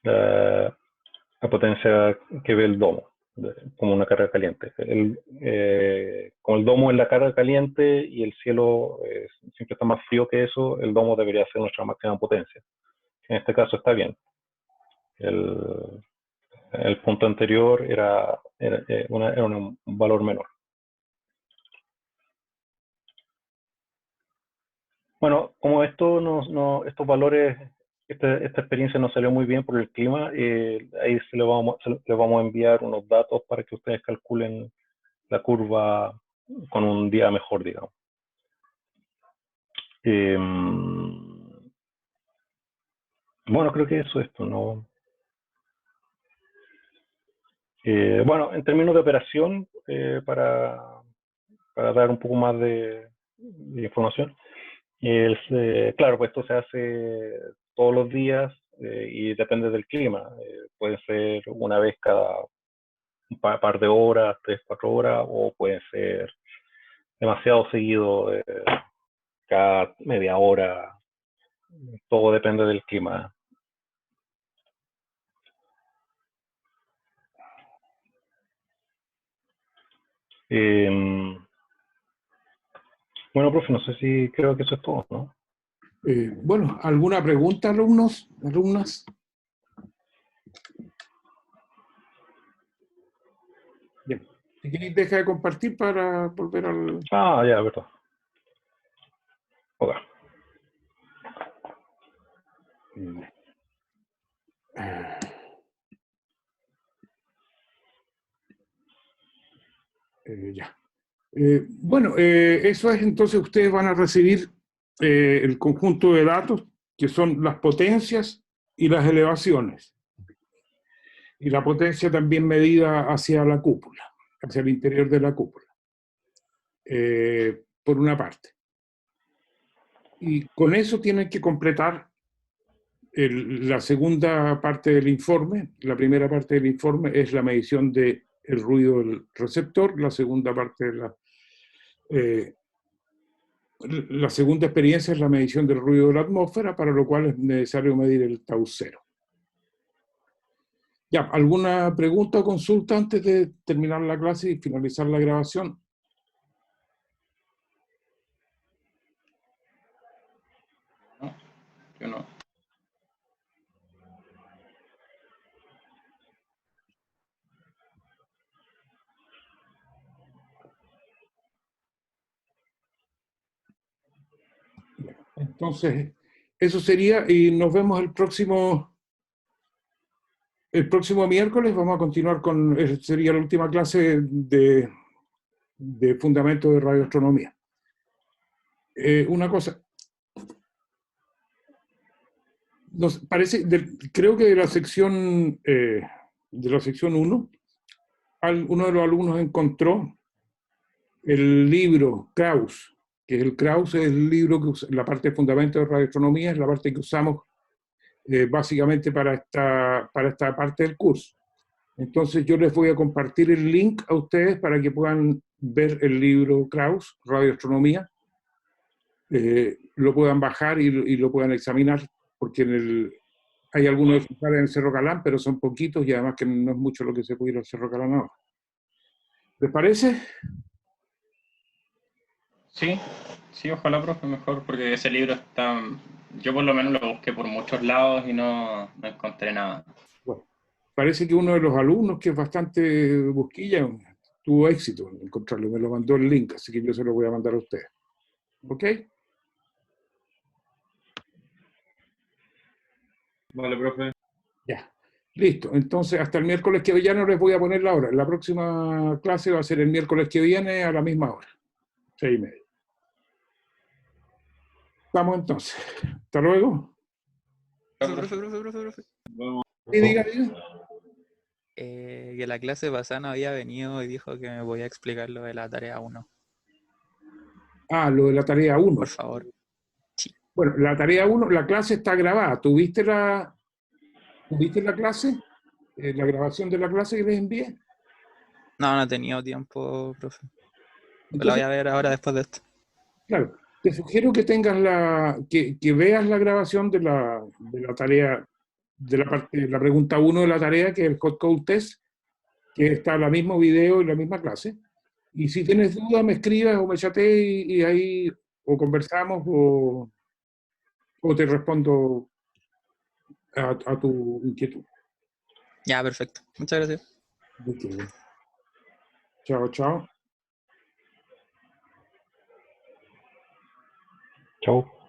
la potencia que ve el domo, como una carga caliente. Con el domo en la carga caliente y el cielo siempre está más frío que eso, el domo debería ser nuestra máxima potencia. En este caso está bien. El punto anterior era un valor menor. Bueno, como estos valores, esta experiencia no salió muy bien por el clima, ahí les vamos a enviar unos datos para que ustedes calculen la curva con un día mejor, digamos. Bueno, creo que eso es esto, ¿no? Bueno, en términos de operación, para dar un poco más de información, claro, pues esto se hace todos los días y depende del clima. Puede ser una vez cada un par de horas, 3, 4 horas, o puede ser demasiado seguido, cada media hora. Todo depende del clima. Bueno, profe, no sé si creo que eso es todo, ¿no? Bueno, ¿alguna pregunta, alumnos, alumnas? Bien. Si queréis, deja de compartir para volver al... Ah, ya, verdad. Ok. Ya. Bueno, eso es, entonces ustedes van a recibir el conjunto de datos, que son las potencias y las elevaciones. Y la potencia también medida hacia la cúpula, hacia el interior de la cúpula, por una parte. Y con eso tienen que completar la segunda parte del informe. La primera parte del informe es la medición del ruido del receptor, la segunda parte de la segunda experiencia es la medición del ruido de la atmósfera, para lo cual es necesario medir el tau cero. Ya, ¿alguna pregunta o consulta antes de terminar la clase y finalizar la grabación? No, yo no. Entonces, eso sería, y nos vemos el próximo miércoles. Vamos a continuar con, sería la última clase de fundamentos de radioastronomía. Una cosa, creo que de la sección 1, uno de los alumnos encontró el libro Krauss, que el Krauss es el libro que la parte de fundamentos de radioastronomía, es la parte que usamos básicamente para esta parte del curso. Entonces yo les voy a compartir el link a ustedes para que puedan ver el libro Krauss, Radioastronomía, lo puedan bajar y lo puedan examinar, porque hay algunos ejemplares en el Cerro Calán, pero son poquitos y además que no es mucho lo que se puede ir al Cerro Calán ahora. ¿Les parece? Sí, sí, ojalá, profe, mejor, porque ese libro está... Yo por lo menos lo busqué por muchos lados y no encontré nada. Bueno, parece que uno de los alumnos, que es bastante busquilla, tuvo éxito en encontrarlo, me lo mandó el link, así que yo se lo voy a mandar a ustedes. ¿Ok? Vale, profe. Ya. Listo. Entonces, hasta el miércoles que viene, ya no les voy a poner la hora. La próxima clase va a ser el miércoles que viene a la misma hora, 6:30. Vamos entonces. Hasta luego. Profe. Sí, diga. Que la clase pasada no había venido y dijo que me voy a explicar lo de la tarea 1. Ah, lo de la tarea 1. Por favor. Bueno, la tarea 1, la clase está grabada. ¿Tuviste la clase? ¿La grabación de la clase que les envié? No he tenido tiempo, profe. Entonces, La voy a ver ahora después de esto. claro, te sugiero que tengas que veas la grabación de la tarea, de la pregunta 1 de la tarea, que es el hot code test, que está en el mismo video y la misma clase. Y si tienes dudas, me escribas o me chatees y ahí o conversamos o te respondo a tu inquietud. Ya, perfecto. Muchas gracias. ¿De qué? Chao, chao. Chau.